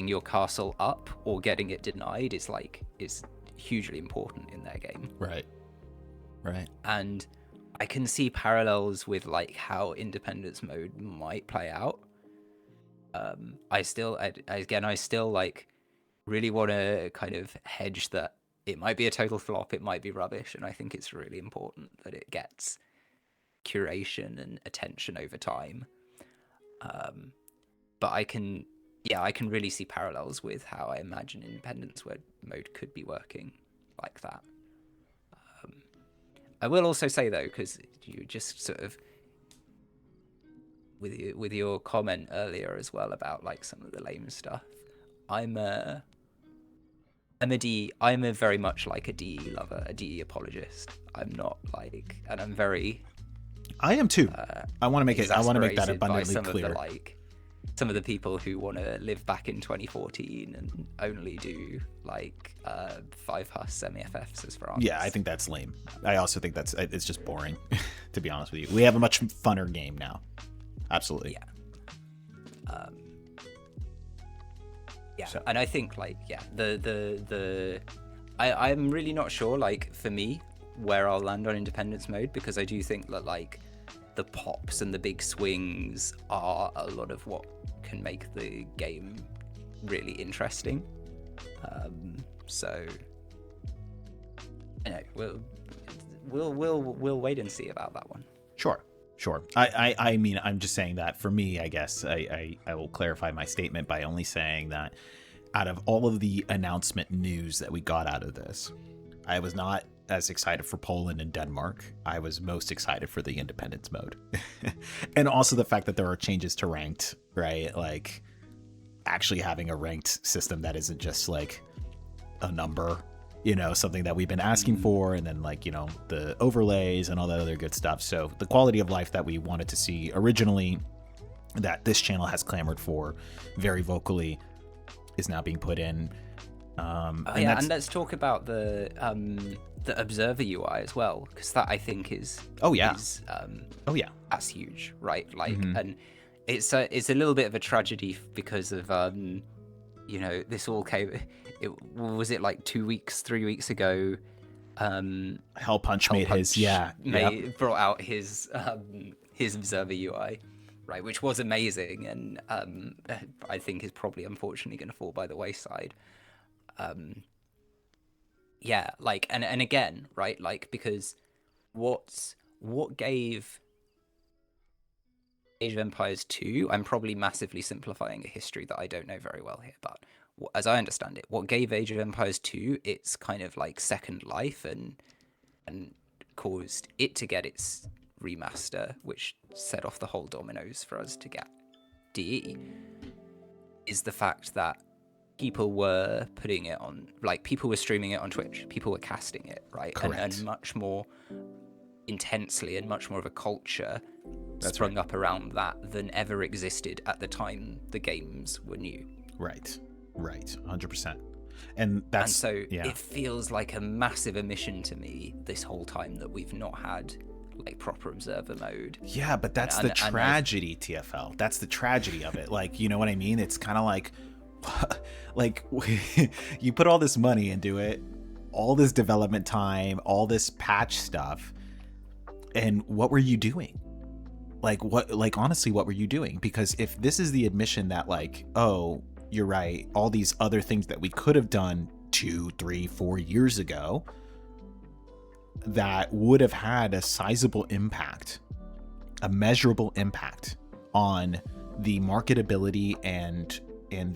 your castle up or getting it denied is hugely important in their game. Right. And I can see parallels with like how independence mode might play out. I still like really want to kind of hedge that it might be a total flop, it might be rubbish, and I think it's really important that it gets curation and attention over time. But I can really see parallels with how I imagine independence mode could be working like that. I will also say though, because you just sort of with your comment earlier as well about like some of the lame stuff, I'm a very much like a DE lover, a DE apologist. I'm not like, and I'm very. I am too. I want to make that abundantly clear. Some of the people who want to live back in 2014 and only do like 5 Hus semi-FFs as France. Yeah, I think that's lame. I also think it's just boring, to be honest with you. We have a much funner game now. Absolutely. Yeah. Yeah, so. And I think like, yeah, I'm really not sure, like for me, where I'll land on independence mode, because I do think that like the pops and the big swings are a lot of what can make the game really interesting. So you know, we'll wait and see about that one. Sure. I mean, I'm just saying that for me, I guess I will clarify my statement by only saying that out of all of the announcement news that we got out of this, I was not as excited for Poland and Denmark. I was most excited for the independence mode. And also the fact that there are changes to ranked, right? Like actually having a ranked system that isn't just like a number, you know, something that we've been asking for, and then like, you know, the overlays and all that other good stuff. So the quality of life that we wanted to see originally, that this channel has clamored for very vocally, is now being put in. And let's talk about the observer UI as well, because that I think is that's huge, right? Like, and it's a little bit of a tragedy because of you know, this all came. Was it like 3 weeks ago? Hell Punch brought out his observer UI, right, which was amazing, and I think is probably unfortunately going to fall by the wayside. Yeah, like, and again, right, like, because what gave Age of Empires 2, I'm probably massively simplifying a history that I don't know very well here, but as I understand it, what gave Age of Empires 2 its kind of like second life and caused it to get its remaster, which set off the whole dominoes for us to get DE, is the fact that people were putting it on, like, people were streaming it on Twitch, people were casting it, right? Correct. And much more intensely and much more of a culture That's sprung up around that than ever existed at the time the games were new. Right. 100%. And so it feels like a massive omission to me this whole time that we've not had like proper observer mode. Yeah, but that's the tragedy, TFL. That's the tragedy of it. Like, you know what I mean? It's kind of like you put all this money into it, all this development time, all this patch stuff, and what were you doing? Like honestly, what were you doing? Because if this is the admission that like, oh, you're right, all these other things that we could have done 2, 3, 4 years ago that would have had a sizable impact, a measurable impact on the marketability and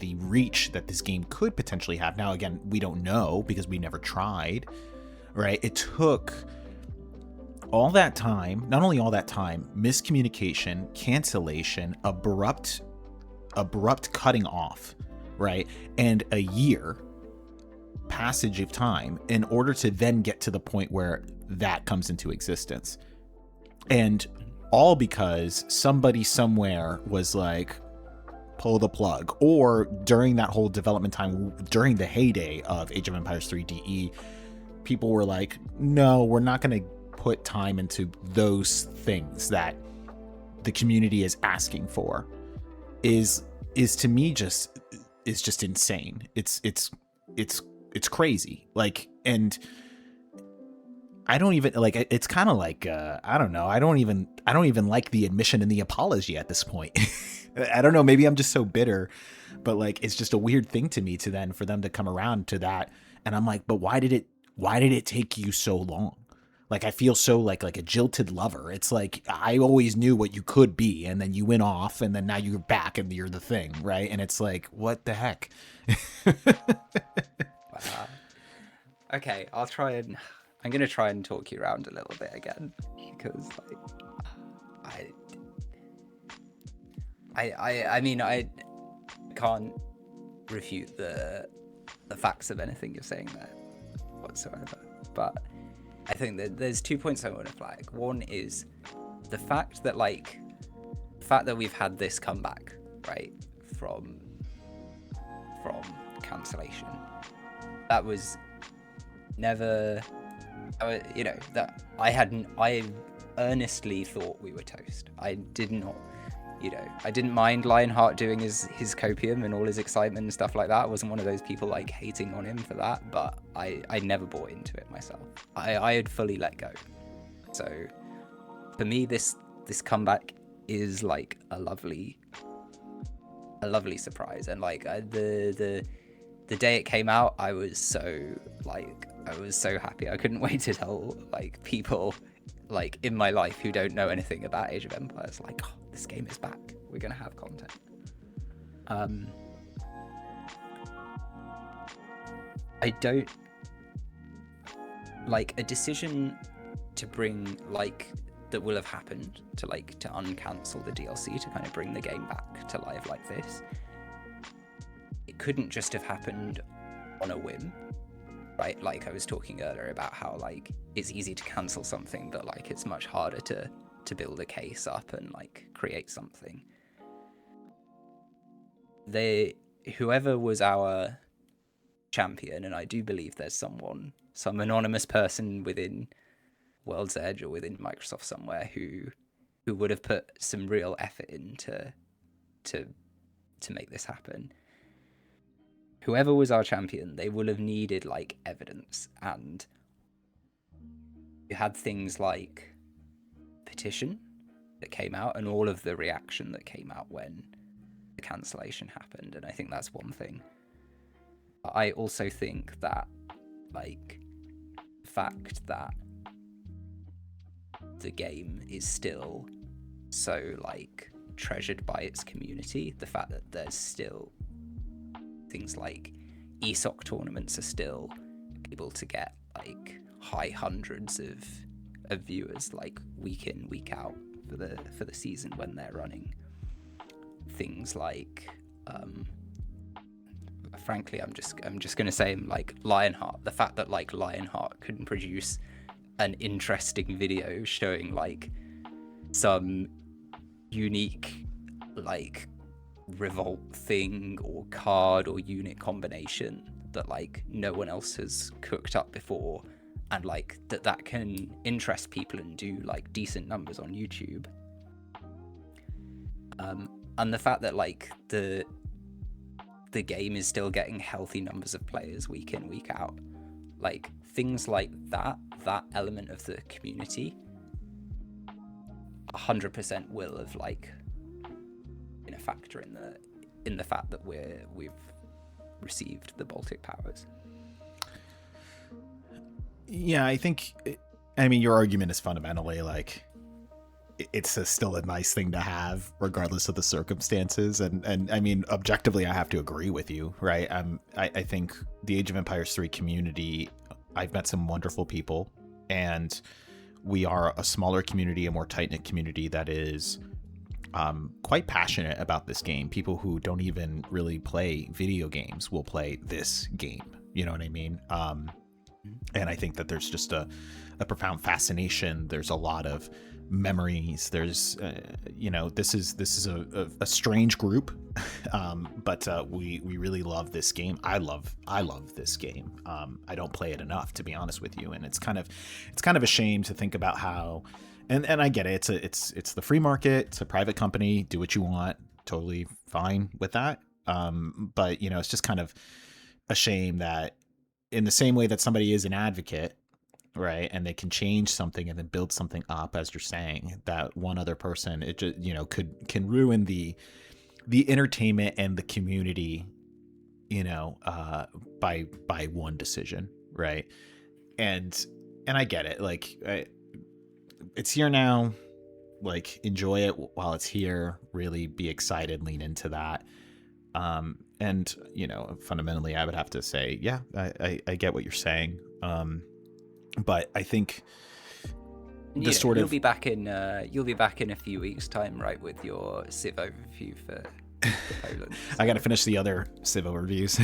the reach that this game could potentially have. Now, again, we don't know because we never tried, right? It took all that time, not only all that time, miscommunication, cancellation, abrupt cutting off, right? And a year passage of time in order to then get to the point where that comes into existence. And all because somebody somewhere was like, pull the plug. Or during that whole development time, during the heyday of Age of Empires 3 DE, people were like, no, we're not going to put time into those things that the community is asking for. Is to me just insane. It's crazy. Like, and I don't even like, it's kind of like, I don't know. I don't even like the admission and the apology at this point. I don't know. Maybe I'm just so bitter, but like, it's just a weird thing to me for them to come around to that. And I'm like, but why did it take you so long? Like, I feel so like a jilted lover. It's like, I always knew what you could be, and then you went off, and then now you're back and you're the thing, right? And it's like, what the heck? Wow. Okay, I'm going to try and talk you around a little bit again, because like, I mean, I can't refute the facts of anything you're saying there whatsoever, but I think that there's 2 points I want to flag. One is the fact that we've had this comeback, right, from cancellation. That was never, that I earnestly thought we were toast. I did not, I didn't mind Lionheart doing his copium and all his excitement and stuff like that. I wasn't one of those people like hating on him for that, but I never bought into it myself. I had fully let go. So for me, this comeback is like a lovely surprise. And like the day it came out, I was so happy. I couldn't wait to tell like people like in my life who don't know anything about Age of Empires, like, oh, this game is back. We're gonna have content. I don't like a decision to bring like that will have happened to uncancel the DLC to kind of bring the game back to life like this. It couldn't just have happened on a whim, right? Like I was talking earlier about how like it's easy to cancel something, but like it's much harder to build a case up and like create something. Whoever was our champion, and I do believe there's some anonymous person within World's Edge or within Microsoft somewhere who would have put some real effort into to make this happen. Whoever was our champion, they will have needed like evidence, and you had things like petition that came out and all of the reaction that came out when the cancellation happened, and I think that's one thing. I also think that like the fact that the game is still so like treasured by its community, the fact that there's still things like ESOC tournaments are still able to get like high hundreds of viewers like week in, week out for the season when they're running. Things like frankly I'm just gonna say like Lionheart, the fact that like Lionheart couldn't produce an interesting video showing like some unique like revolt thing or card or unit combination that like no one else has cooked up before, and like that can interest people and do like decent numbers on YouTube. And the fact that like the game is still getting healthy numbers of players week in, week out, like things like that element of the community 100% will have like been a factor in the fact that we've received the Baltic powers. Yeah, I think, I mean, your argument is fundamentally like it's still a nice thing to have regardless of the circumstances, and I mean, objectively I have to agree with you, right? I think the Age of Empires 3 community, I've met some wonderful people, and we are a smaller community, a more tight-knit community that is quite passionate about this game. People who don't even really play video games will play this game, you know what I mean? And I think that there's just a profound fascination. There's a lot of memories. There's, this is a strange group, but we really love this game. I love this game. I don't play it enough, to be honest with you, and it's kind of a shame to think about how. And I get it. It's the free market. It's a private company. Do what you want. Totally fine with that. But it's just kind of a shame that, in the same way that somebody is an advocate, right, and they can change something and then build something up, as you're saying, that one other person, it just can ruin the entertainment and the community, by one decision, right? And I get it. Like, it's here now. Like, enjoy it while it's here. Really be excited. Lean into that. And fundamentally, I would have to say, yeah, I get what you're saying. But I think you'll be back in a few weeks' time, right, with your Civ overview for Poland. I got to finish the other Civ overviews.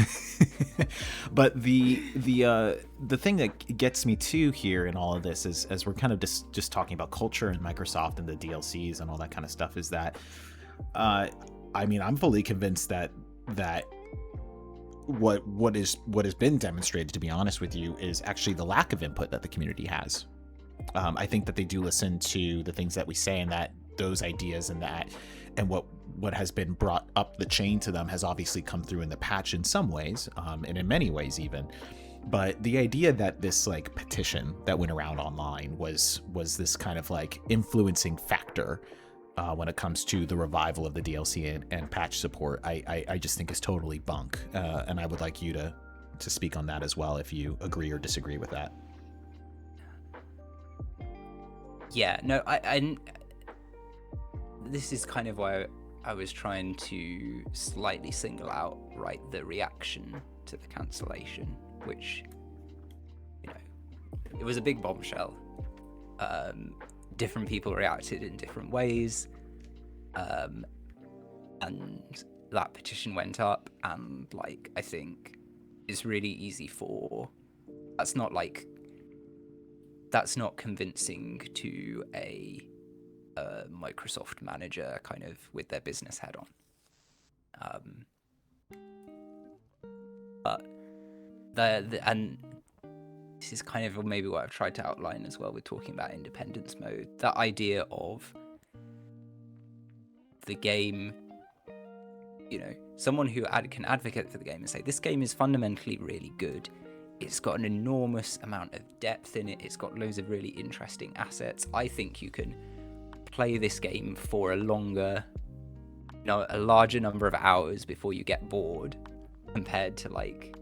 But the thing that gets me too here in all of this is, as we're kind of just talking about culture and Microsoft and the DLCs and all that kind of stuff, is that I mean, I'm fully convinced that what has been demonstrated, to be honest with you, is actually the lack of input that the community has. I think that they do listen to the things that we say, and that those ideas and what has been brought up the chain to them has obviously come through in the patch in some ways, and in many ways even. But the idea that this like petition that went around online was this kind of like influencing factor when it comes to the revival of the DLC and patch support, I just think is totally bunk. And I would like you to speak on that as well, if you agree or disagree with that. Yeah, no, I this is kind of why I was trying to slightly single out, right, the reaction to the cancellation, which, it was a big bombshell. Different people reacted in different ways, and that petition went up, and like, I think it's really easy for that's not convincing to a Microsoft manager kind of with their business head on. But and this is kind of maybe what I've tried to outline as well with talking about independence mode. That idea of the game, someone who can advocate for the game and say, this game is fundamentally really good. It's got an enormous amount of depth in it. It's got loads of really interesting assets. I think you can play this game for a larger number of hours before you get bored, compared to like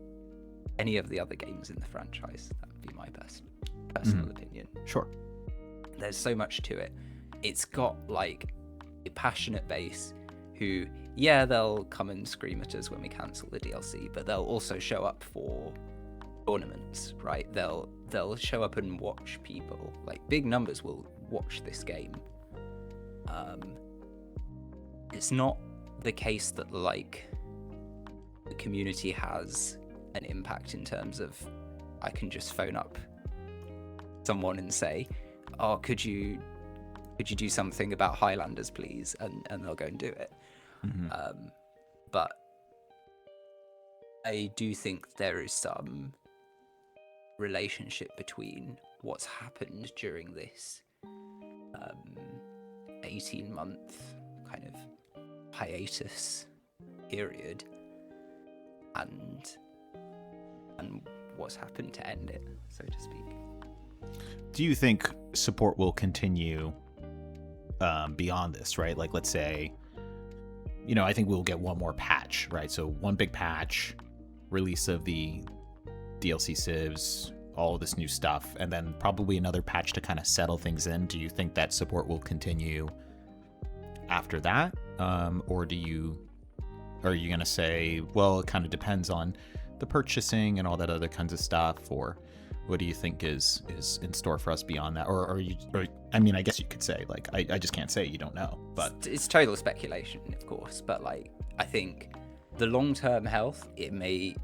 any of the other games in the franchise. That would be my personal opinion. Sure. There's so much to it. It's got like a passionate base who, yeah, they'll come and scream at us when we cancel the DLC, but they'll also show up for tournaments, right? They'll show up and watch people. Like, big numbers will watch this game. It's not the case that like the community has an impact in terms of I can just phone up someone and say, "Oh, could you do something about Highlanders, please?" and they'll go and do it. But I do think there is some relationship between what's happened during this 18-month kind of hiatus period and what's happened to end it, so to speak. Do you think support will continue beyond this, right? Like, let's say, I think we'll get one more patch, right? So one big patch, release of the DLC civs, all of this new stuff, and then probably another patch to kind of settle things in. Do you think that support will continue after that? Or are you going to say, well, it kind of depends on the purchasing and all that other kinds of stuff? Or what do you think is in store for us beyond that? Or I mean, I guess you could say, like, I just can't say, you don't know, but it's total speculation, of course. But like, I think the long-term health, it may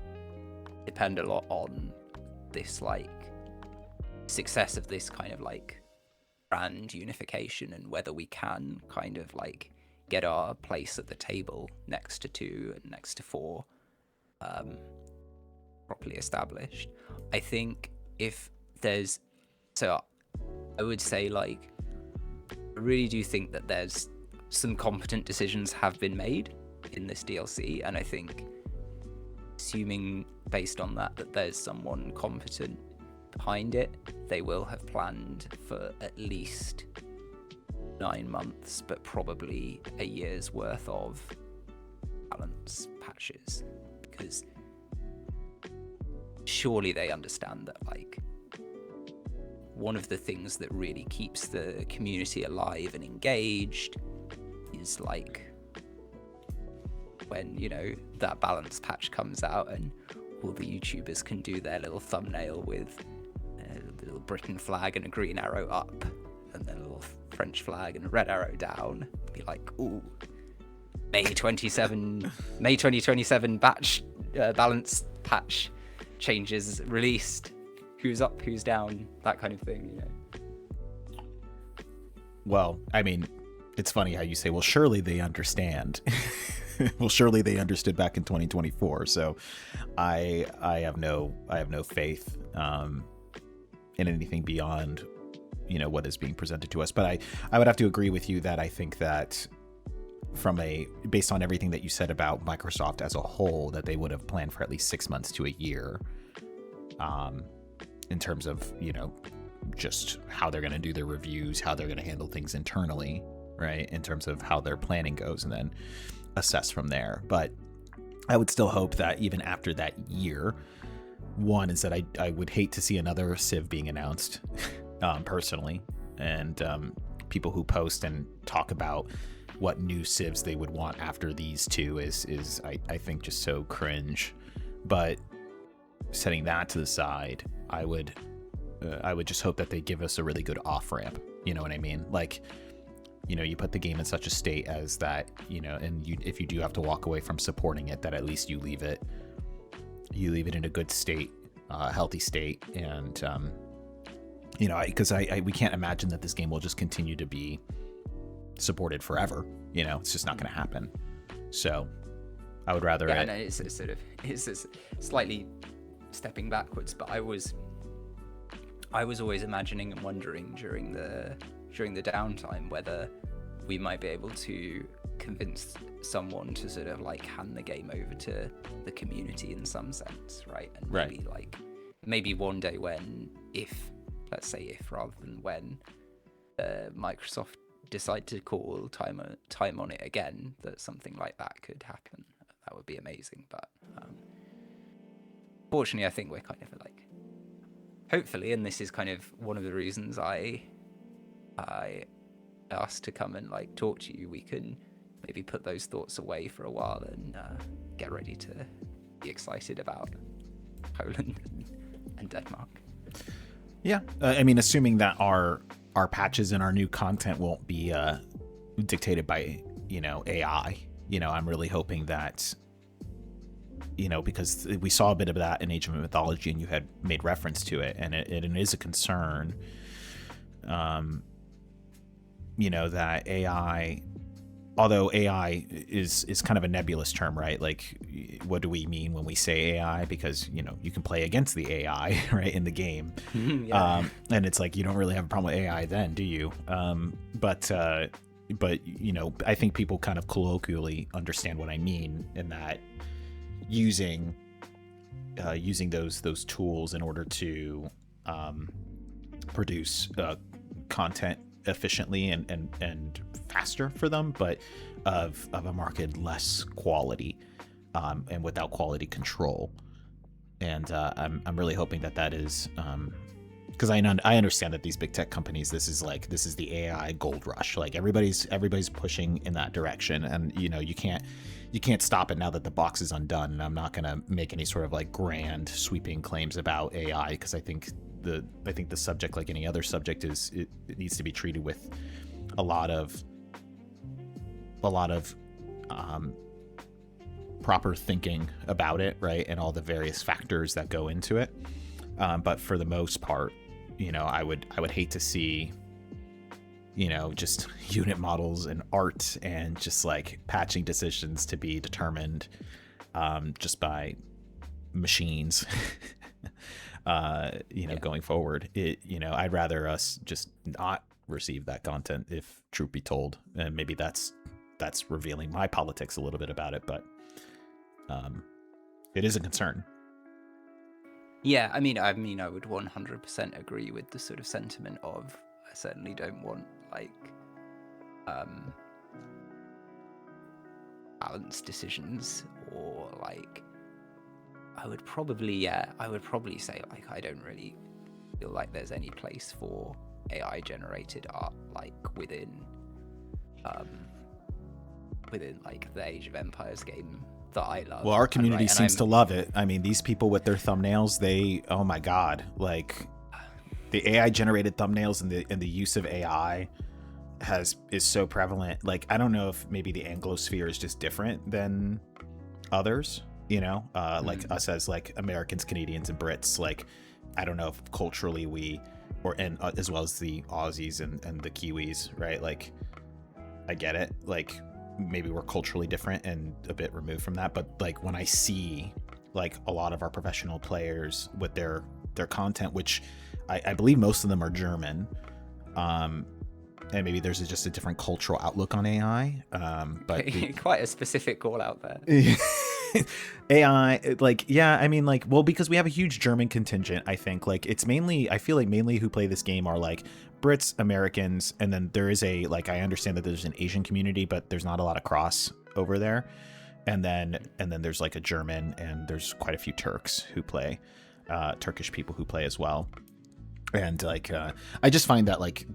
depend a lot on this like success of this kind of like brand unification, and whether we can kind of like get our place at the table next to 2 and next to 4 properly established. I think if there's, so I would say, like, I really do think that there's some competent decisions have been made in this DLC, and I think assuming based on that there's someone competent behind it, they will have planned for at least 9 months, but probably a year's worth of balance patches, because surely they understand that, like, one of the things that really keeps the community alive and engaged is like when, that balance patch comes out and all the YouTubers can do their little thumbnail with a little Britain flag and a green arrow up, and then a little French flag and a red arrow down. Be like, ooh, May 2027 batch balance patch changes released. Who's up, who's down, that kind of thing, Well, I mean, it's funny how you say, well, surely they understand. Well, surely they understood back in 2024. So I have no faith in anything beyond, what is being presented to us. But I would have to agree with you that I think that based on everything that you said about Microsoft as a whole, that they would have planned for at least 6 months to a year, in terms of, just how they're going to do their reviews, how they're going to handle things internally, right? In terms of how their planning goes, and then assess from there. But I would still hope that even after that year, one is that I would hate to see another Civ being announced, personally, and people who post and talk about what new Civs they would want after these two is I think just so cringe. But setting that to the side, I would just hope that they give us a really good off ramp. You know what I mean? Like, you put the game in such a state as that, and if you do have to walk away from supporting it, that at least you leave it in a good state, healthy state. And, because we can't imagine that this game will just continue to be supported forever. It's just not going to happen. So I would rather. Yeah, no, it's slightly stepping backwards, but I was always imagining and wondering during the downtime whether we might be able to convince someone to sort of like hand the game over to the community in some sense, right? And maybe one day let's say if rather than when Microsoft decide to call time on it again, that something like that could happen. That would be amazing. But fortunately, I think we're kind of like, hopefully, and this is kind of one of the reasons I asked to come and like talk to you, we can maybe put those thoughts away for a while and get ready to be excited about Poland and Denmark. Yeah, I mean, assuming that our patches and our new content won't be dictated by AI. I'm really hoping that because we saw a bit of that in Age of Mythology, and you had made reference to it, and it is a concern, that AI, although AI is kind of a nebulous term, right? Like, what do we mean when we say AI? Because, you can play against the AI, right, in the game. Yeah. And it's like, you don't really have a problem with AI then, do you? But I think people kind of colloquially understand what I mean, in that using those tools in order to produce content efficiently and faster for them, but of a marked less quality, and without quality control. And I'm really hoping that is, because I understand that these big tech companies, this is the AI gold rush. Like, everybody's pushing in that direction, and you can't stop it now that the box is undone. And I'm not gonna make any sort of like grand sweeping claims about AI, because I think the subject, like any other subject, it needs to be treated with a lot of proper thinking about it, right, and all the various factors that go into it. But for the most part, I would hate to see, just unit models and art and just like patching decisions to be determined just by machines. Going forward, I'd rather us just not receive that content, if truth be told. And maybe that's revealing my politics a little bit about it, but it is a concern. Yeah, I mean, I would 100% agree with the sort of sentiment of, I certainly don't want like balanced decisions, or like, I would probably say, like, I don't really feel like there's any place for AI generated art, like within like the Age of Empires game that I love. Well, our community seems to love it. I mean, these people with their thumbnails, oh my God, like the AI generated thumbnails and the use of AI is so prevalent. Like, I don't know if maybe the Anglosphere is just different than others, like us as like Americans, Canadians, and Brits. Like, I don't know if culturally as well as the Aussies and the Kiwis, right? Like, I get it. Like, maybe we're culturally different and a bit removed from that, but like when I see like a lot of our professional players with their content, which I believe most of them are German, and maybe there's just a different cultural outlook on AI, but quite a specific call out there. AI, like, yeah, I mean, like, well, because we have a huge German contingent, I think. Like, I feel like mainly who play this game are like Brits, Americans, and then there is I understand that there's an Asian community, but there's not a lot of cross over there. And then there's like a German, and there's quite a few Turks who play, Turkish people who play as well. And like, I just find that like,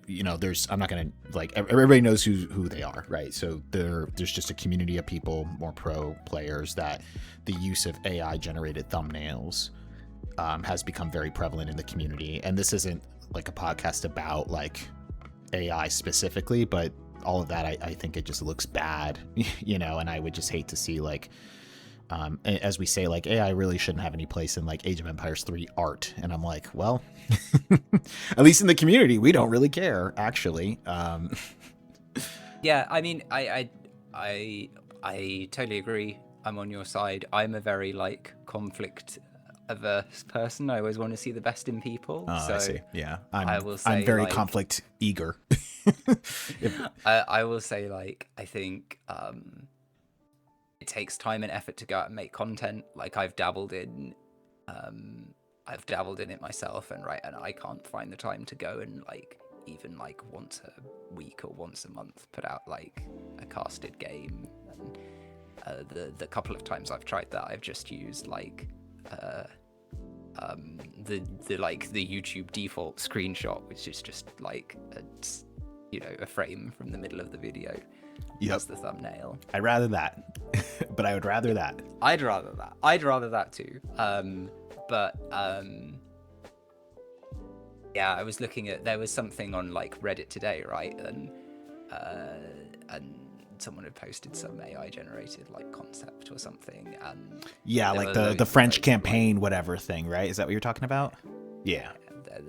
I'm not gonna, like, everybody knows who they are, right? So there's just a community of people, more pro players, that the use of AI generated thumbnails has become very prevalent in the community. And this isn't like a podcast about like AI specifically, but all of that, I think it just looks bad, and I would just hate to see, like, as we say, like, AI really shouldn't have any place in like Age of Empires 3 art. And I'm like, well, at least in the community, we don't really care, actually. Yeah, I mean, I totally agree. I'm on your side. I'm a very like conflict averse person. I always want to see the best in people. Oh, so I see. Yeah, I'm very like, conflict eager. I will say, like, I think it takes time and effort to go out and make content. Like, I've dabbled in it myself, and I can't find the time to go and like even like once a week or once a month put out like a casted game. And the couple of times I've tried that, I've just used like the YouTube default screenshot, which is just like a frame from the middle of the video. Yep. That's the thumbnail. I'd rather that. But I would rather that. I'd rather that too. Yeah, I was looking at, there was something on like Reddit today, right? And someone had posted some AI generated like concept or something, and yeah, there like were the loads French of, campaign whatever thing, right? Is that what you're talking about? Yeah.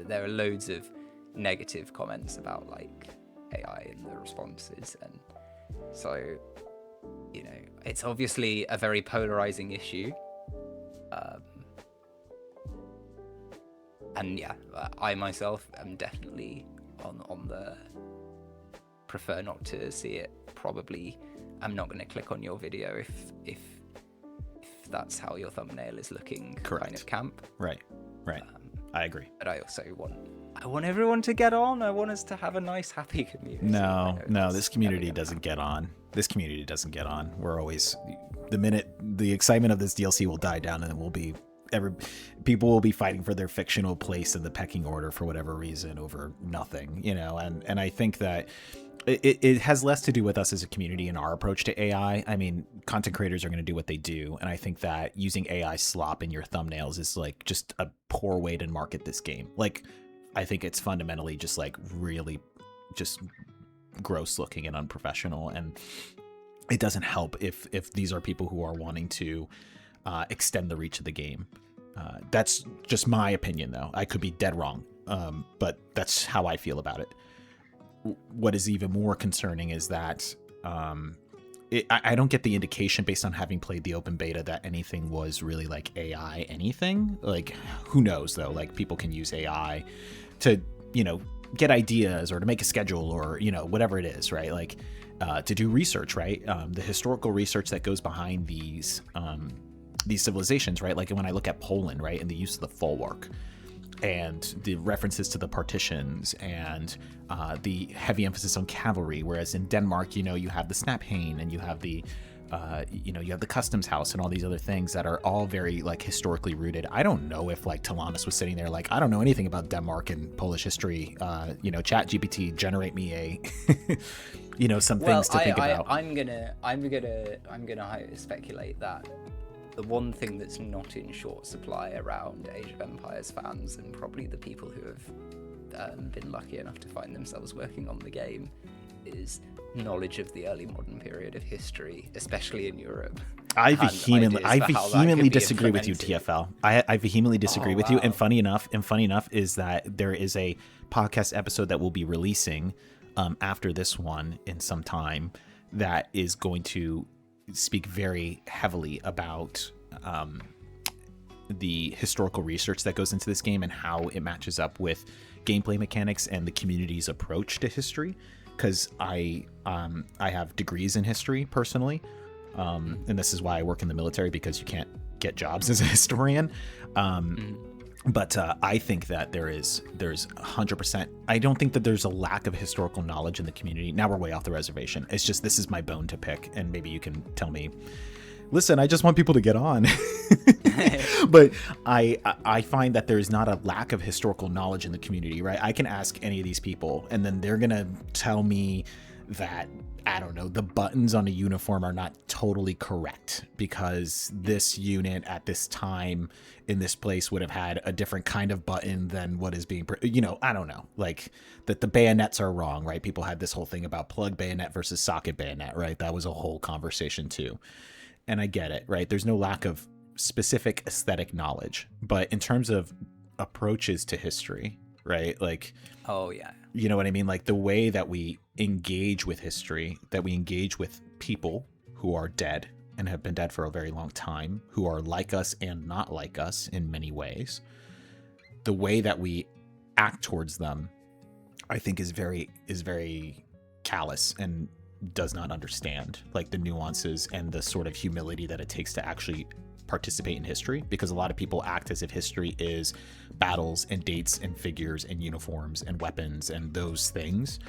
there are loads of negative comments about like AI and the responses, and so it's obviously a very polarizing issue. And yeah, I myself am definitely on the prefer not to see it. Probably I'm not going to click on your video if that's how your thumbnail is looking. Correct. Kind of camp. Right. I agree. But I also want everyone to get on. I want us to have a nice, happy community. No, this community doesn't get on. We're always, the minute the excitement of this DLC will die down, and people will be fighting for their fictional place in the pecking order for whatever reason over nothing, and I think that it has less to do with us as a community and our approach to AI. I mean, content creators are going to do what they do, and I think that using AI slop in your thumbnails is like just a poor way to market this game. Like, I think it's fundamentally just like really just gross looking and unprofessional, and it doesn't help if these are people who are wanting to extend the reach of the game. That's just my opinion, though. I could be dead wrong, but that's how I feel about it. What is even more concerning is that I don't get the indication, based on having played the open beta, that anything was really like AI anything. Like, who knows, though? Like, people can use AI to, get ideas or to make a schedule or, whatever it is, right? Like, to do research, right? The historical research that goes behind these civilizations, right? Like when I look at Poland, right, and the use of the folwark and the references to the partitions and the heavy emphasis on cavalry, whereas in Denmark, you have the Snaphane and you have the you have the customs house and all these other things that are all very like historically rooted. I don't know if like Talanis was sitting there like, I don't know anything about Denmark and Polish history. Chat GPT, generate me a some things to think about. I'm gonna speculate that the one thing that's not in short supply around Age of Empires fans, and probably the people who have been lucky enough to find themselves working on the game, is knowledge of the early modern period of history, especially in Europe. I vehemently disagree with you, TFL. I vehemently disagree with you. And funny enough is that there is a podcast episode that we'll be releasing after this one in some time that is going to speak very heavily about the historical research that goes into this game and how it matches up with gameplay mechanics and the community's approach to history. Because I have degrees in history personally, and this is why I work in the military, because you can't get jobs as a historian. But I think that there's 100%. I don't think that there's a lack of historical knowledge in the community. Now we're way off the reservation. It's just, this is my bone to pick, and maybe you can tell me, listen, I just want people to get on. But I find that there's not a lack of historical knowledge in the community, right? I can ask any of these people, and then they're going to tell me that, I don't know, the buttons on a uniform are not totally correct because this unit at this time in this place would have had a different kind of button than what is being, I don't know, like that the bayonets are wrong, right? People had this whole thing about plug bayonet versus socket bayonet, right? That was a whole conversation too. And I get it, right? There's no lack of specific aesthetic knowledge, but in terms of approaches to history, right? Like, oh yeah, you know what I mean? Like the way that we engage with history, that we engage with people who are dead and have been dead for a very long time, who are like us and not like us in many ways. The way that we act towards them, I think is very callous and does not understand like the nuances and the sort of humility that it takes to actually participate in history, because a lot of people act as if history is battles and dates and figures and uniforms and weapons and those things,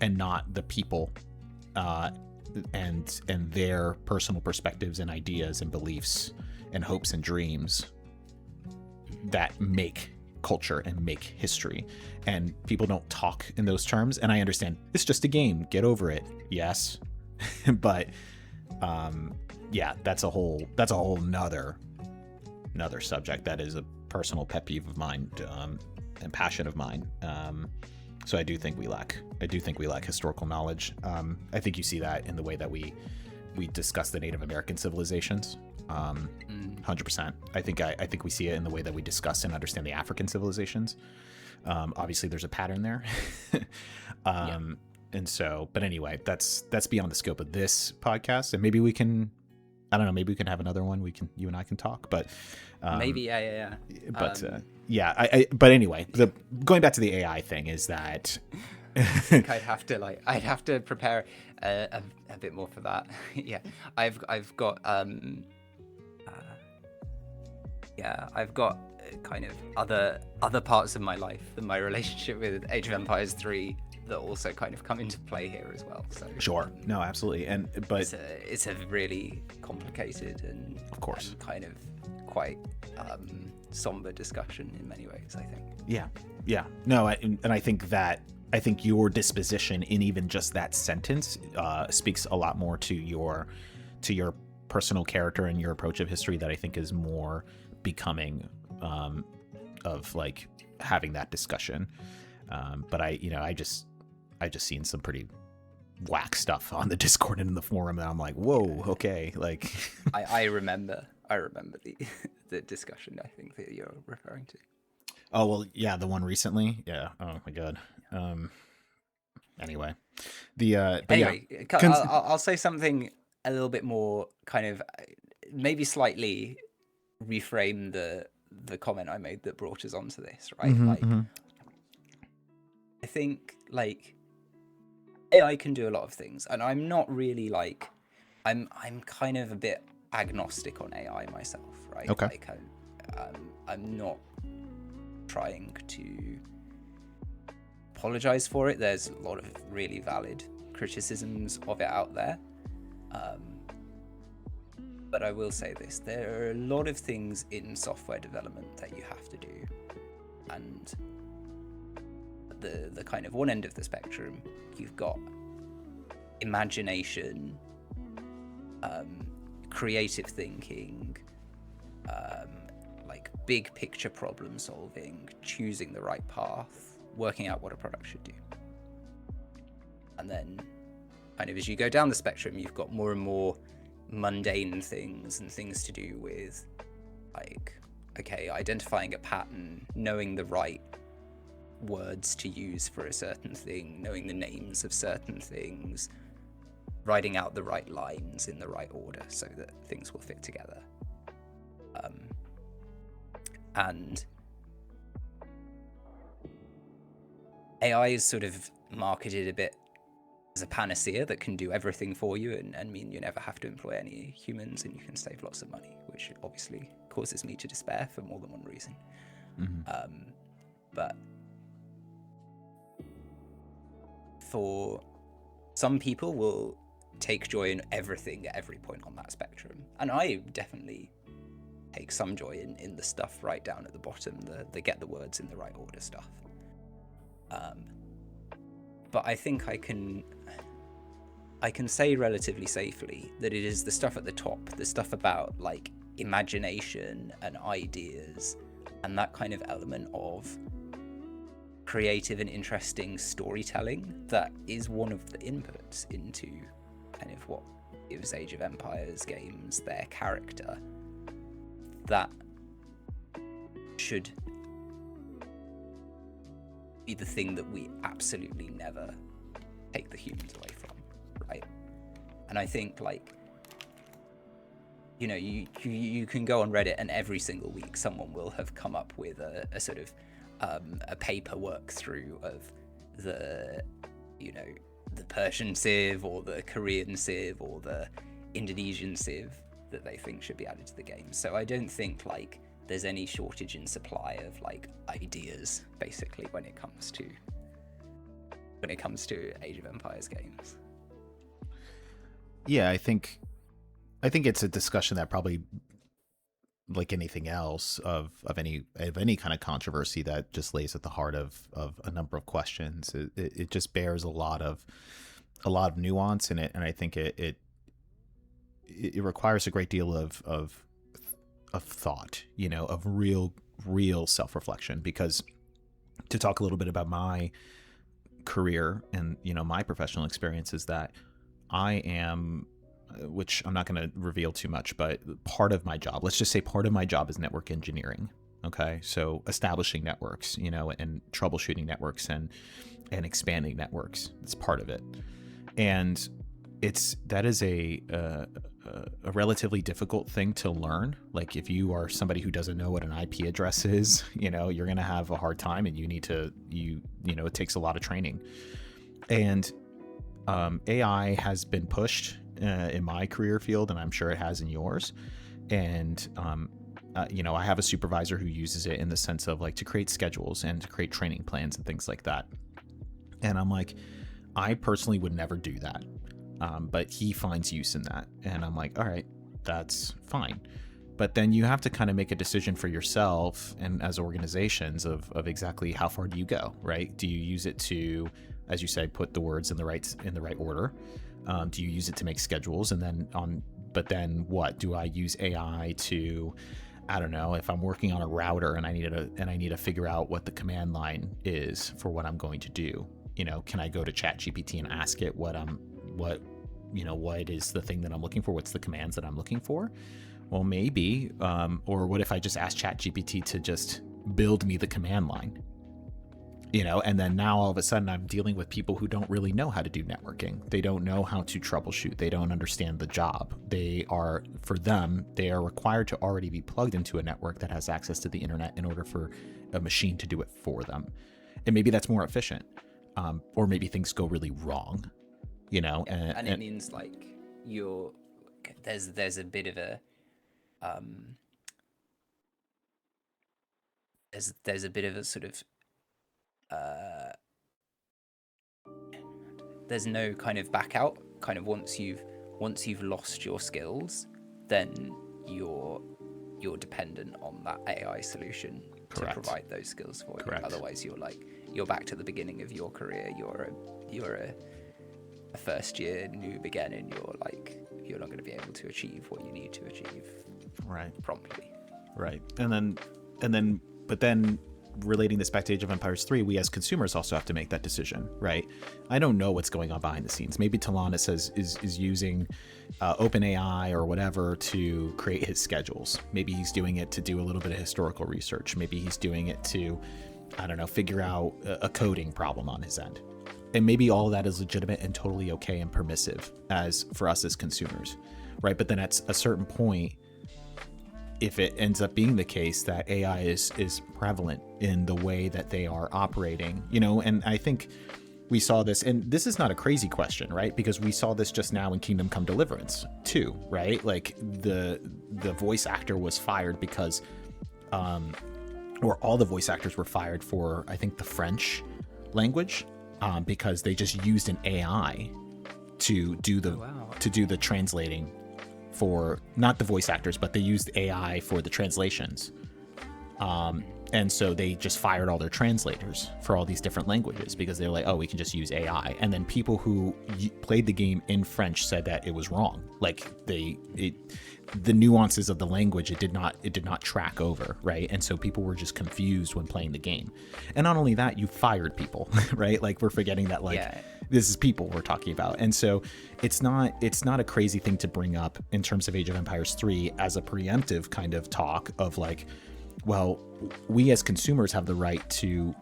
and not the people and their personal perspectives and ideas and beliefs and hopes and dreams that make culture and make history. And people don't talk in those terms, and I understand it's just a game, get over it. Yes. But yeah, that's a whole nother subject that is a personal pet peeve of mine and passion of mine. So I do think we lack historical knowledge. I think you see that in the way that we discuss the Native American civilizations. 100%. I think we see it in the way that we discuss and understand the African civilizations. Obviously there's a pattern there. And so, but anyway, that's beyond the scope of this podcast, and maybe we can, I don't know, maybe we can have another one. You and I can talk, but maybe. Yeah. But but anyway, going back to the AI thing is that I think I'd have to prepare a bit more for that. Yeah, I've got I've got kind of other parts of my life than my relationship with Age of Empires 3 that also kind of come into play here as well. So sure, no, absolutely, but it's a really complicated and of course and kind of quite somber discussion in many ways, I think. Yeah, no, and I think your disposition in even just that sentence speaks a lot more to your personal character and your approach of history that I think is more becoming of like having that discussion. But I just seen some pretty whack stuff on the Discord and in the forum that I'm like, whoa, okay, like I remember the discussion I think that you're referring to. Oh well, yeah, the one recently, yeah. Oh my god. Anyway, I'll say something a little bit more kind of maybe slightly reframe the comment I made that brought us onto this, right? I think like AI can do a lot of things, and I'm not really like I'm kind of a bit agnostic on AI myself, right? Okay. Like I'm not trying to apologize for it. There's a lot of really valid criticisms of it out there. But I will say this, there are a lot of things in software development that you have to do. And the kind of one end of the spectrum, you've got imagination, creative thinking, like big picture problem solving, choosing the right path, working out what a product should do. And then kind of as you go down the spectrum, you've got more and more mundane things and things to do with like, okay, identifying a pattern, knowing the right words to use for a certain thing, knowing the names of certain things, writing out the right lines in the right order so that things will fit together. And AI is sort of marketed a bit as a panacea that can do everything for you and mean you never have to employ any humans and you can save lots of money, which obviously causes me to despair for more than one reason. But for some people will take joy in everything at every point on that spectrum, and I definitely take some joy in the stuff right down at the bottom, the get the words in the right order stuff. But I think I can say relatively safely that it is the stuff at the top, the stuff about like imagination and ideas and that kind of element of creative and interesting storytelling that is one of the inputs into kind of what gives Age of Empires games their character, that should be the thing that we absolutely never take the humans away from, right? And I think like, you know, you can go on Reddit and every single week someone will have come up with a sort of a paper work through of the, you know, the Persian civ or the Korean civ or the Indonesian civ that they think should be added to the game. So I don't think like there's any shortage in supply of like ideas basically when it comes to Age of Empires games. Yeah, I think it's a discussion that probably, like anything else of any kind of controversy that just lays at the heart of a number of questions. It just bears a lot of nuance in it, and I think it requires a great deal of thought, you know, of real self-reflection. Because to talk a little bit about my career and, my professional experience is that I am, which I'm not going to reveal too much, but part of my job, let's just say part of my job is network engineering. Okay. So establishing networks, and troubleshooting networks and expanding networks. It's part of it. And that is a relatively difficult thing to learn. Like if you are somebody who doesn't know what an IP address is, you're going to have a hard time, and it takes a lot of training. And AI has been pushed in my career field, and I'm sure it has in yours. And I have a supervisor who uses it in the sense of like to create schedules and to create training plans and things like that. And I'm like, I personally would never do that. But he finds use in that. And I'm like, all right, that's fine. But then you have to kind of make a decision for yourself and as organizations of exactly how far do you go, right? Do you use it to, as you say, put the words in the right order? Do you use it to make schedules? But then what? Do I use AI to, I don't know, if I'm working on a router and I need to figure out what the command line is for what I'm going to do? Can I go to ChatGPT and ask it what is the thing that I'm looking for? What's the commands that I'm looking for? Well, maybe. Or what if I just ask ChatGPT to just build me the command line? And then now all of a sudden I'm dealing with people who don't really know how to do networking. They don't know how to troubleshoot. They don't understand the job. They are required to already be plugged into a network that has access to the internet in order for a machine to do it for them. And maybe that's more efficient. Or maybe things go really wrong, and it means like there's a bit of a there's a bit of a sort of there's no kind of back out. Kind of once you've lost your skills, then you're dependent on that AI solution Correct. to provide those skills for you. Correct. Otherwise, you're back to the beginning of your career. You're a first year noob again, and you're not going to be able to achieve what you need to achieve promptly. Right. But then relating this back to Age of Empires 3, we as consumers also have to make that decision, right? I don't know what's going on behind the scenes. Maybe Talon, it says, is using OpenAI or whatever to create his schedules. Maybe he's doing it to do a little bit of historical research. Maybe he's doing it to, I don't know, figure out a coding problem on his end. And maybe all of that is legitimate and totally okay and permissive as for us as consumers, right? But then at a certain point, if it ends up being the case that AI is prevalent in the way that they are operating, and I think we saw this, and this is not a crazy question, right? Because we saw this just now in Kingdom Come Deliverance too, right? Like the voice actor was fired because, or all the voice actors were fired for, I think, the French language, because they just used an AI to do the translating for not the voice actors, but they used AI for the translations. And so they just fired all their translators for all these different languages because they were like, oh, we can just use AI. And then people who played the game in French said that it was wrong. Like the nuances of the language, it did not track over, right? And so people were just confused when playing the game. And not only that, you fired people, right? Like we're forgetting that this is people we're talking about. And so it's not a crazy thing to bring up in terms of Age of Empires 3 as a preemptive kind of talk of like, well, we as consumers have the right to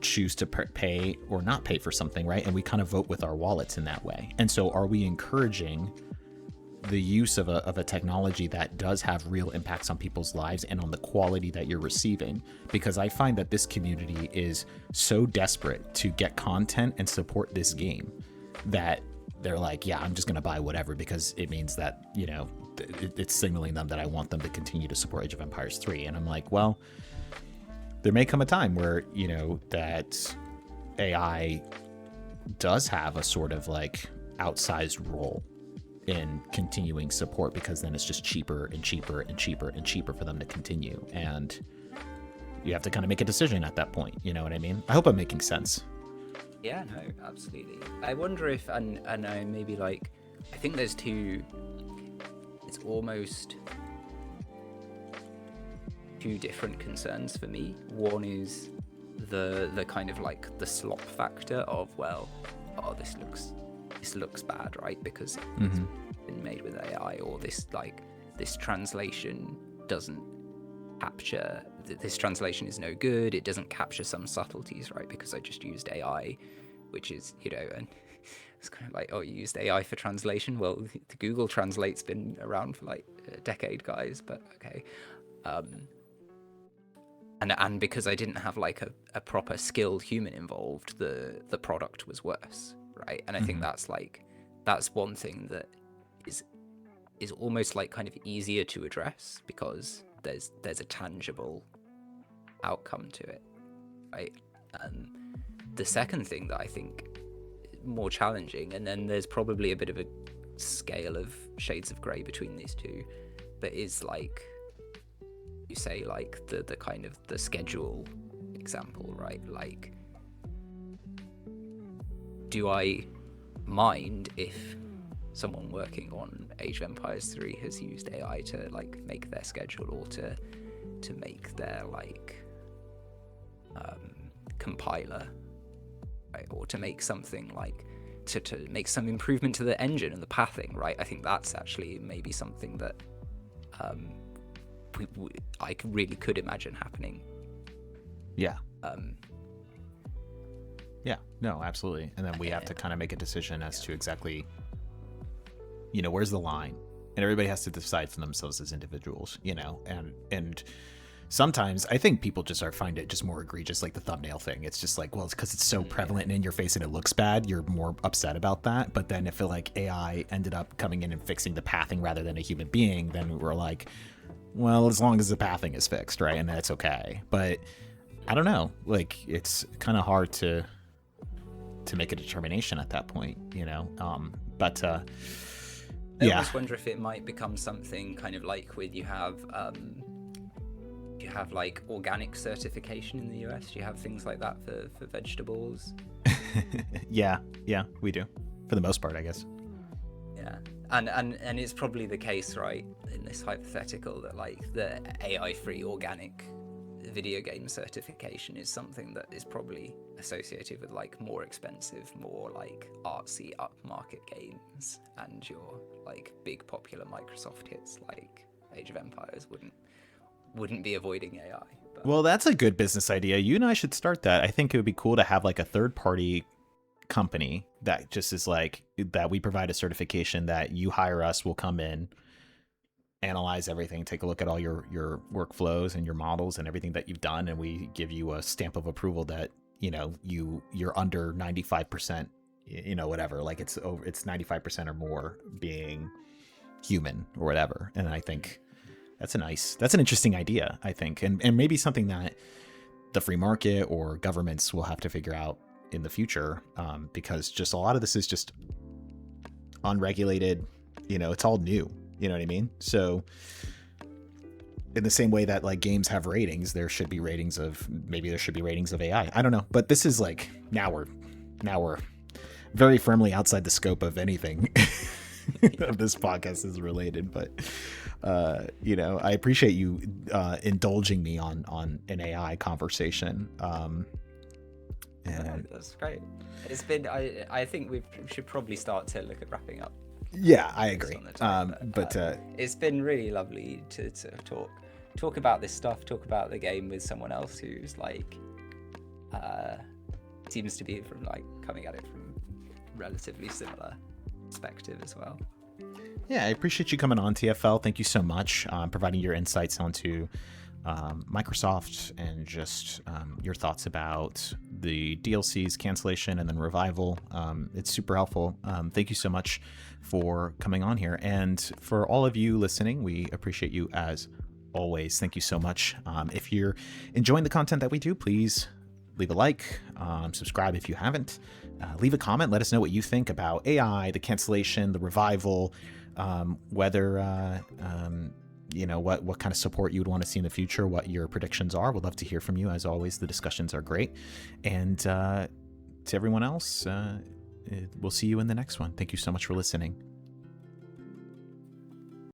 choose to pay or not pay for something, right? And we kind of vote with our wallets in that way. And so are we encouraging the use of a technology that does have real impacts on people's lives and on the quality that you're receiving? Because I find that this community is so desperate to get content and support this game that they're like, yeah, I'm just going to buy whatever because it means that, it's signaling them that I want them to continue to support Age of Empires 3. And I'm like, well, there may come a time where, that AI does have a sort of like outsized role in continuing support, because then it's just cheaper and cheaper and cheaper and cheaper for them to continue. And you have to kind of make a decision at that point. You know what I mean? I hope I'm making sense. Yeah, no, absolutely. I wonder if, and I maybe like, I think there's it's almost two different concerns for me. One is the kind of like the slop factor of, well, oh, this looks bad, right, because it's been made with AI, or this translation doesn't capture, this translation is no good, it doesn't capture some subtleties, right, because I just used AI, which is, and it's kind of like, oh, you used AI for translation? Well, the Google Translate's been around for like a decade, guys, but okay. And because I didn't have like a proper skilled human involved, the product was worse, right? And I think that's one thing that is almost like kind of easier to address, because there's a tangible outcome to it, right? The second thing that I think more challenging, and then there's probably a bit of a scale of shades of grey between these two, but is like, you say, like the kind of the schedule example, right? Like, do I mind if someone working on Age of Empires 3 has used AI to like make their schedule, or to make their like compiler, right? Or to make something like to make some improvement to the engine and the pathing, right? I think that's actually maybe something that I really could imagine happening. Yeah. Yeah, no, absolutely. And then we have to kind of make a decision as to exactly, where's the line, and everybody has to decide for themselves as individuals, and sometimes I think people just find it just more egregious, like the thumbnail thing. It's just like, well, it's because it's so prevalent and in your face and it looks bad, you're more upset about that. But then if like AI ended up coming in and fixing the pathing rather than a human being, then we're like, well, as long as the pathing is fixed, right, and that's okay. But I don't know, like, it's kind of hard to make a determination at that point, but I almost wonder if it might become something kind of like with you have like organic certification in the US. Do you have things like that for vegetables? yeah, we do, for the most part, I guess. Yeah, and it's probably the case, right, in this hypothetical, that like the AI-free organic video game certification is something that is probably associated with like more expensive, more like artsy upmarket games, and your like big popular Microsoft hits like Age of Empires wouldn't be avoiding AI. But... Well, that's a good business idea. You and I should start that. I think it would be cool to have like a third-party company that just is like, that we provide a certification that you hire us, we'll come in, analyze everything, take a look at all your workflows and your models and everything that you've done, and we give you a stamp of approval that you're under 95%, whatever, like it's 95% or more being human or whatever. And I think that's an interesting idea, I think, and maybe something that the free market or governments will have to figure out in the future, because just a lot of this is just unregulated, it's all new, you know what I mean? So in the same way that like games have ratings, there should be ratings of AI. I don't know, but this is like, now we're very firmly outside the scope of anything of this podcast is related, but I appreciate you indulging me on an AI conversation. And that's great. It's been, I think we should probably start to look at wrapping up. Yeah, I agree. But it's been really lovely to talk about this stuff, talk about the game with someone else who's like seems to be coming at it from relatively similar perspective as well. Yeah, I appreciate you coming on, TFL. Thank you so much, providing your insights onto Microsoft and just your thoughts about the DLC's cancellation and then revival. It's super helpful. Thank you so much for coming on here. And for all of you listening, we appreciate you as always. Thank you so much. If you're enjoying the content that we do, please leave a like, subscribe if you haven't, leave a comment. Let us know what you think about AI, the cancellation, the revival, whether what kind of support you would want to see in the future, what your predictions are. We'd love to hear from you. As always, the discussions are great. And to everyone else, we'll see you in the next one. Thank you so much for listening.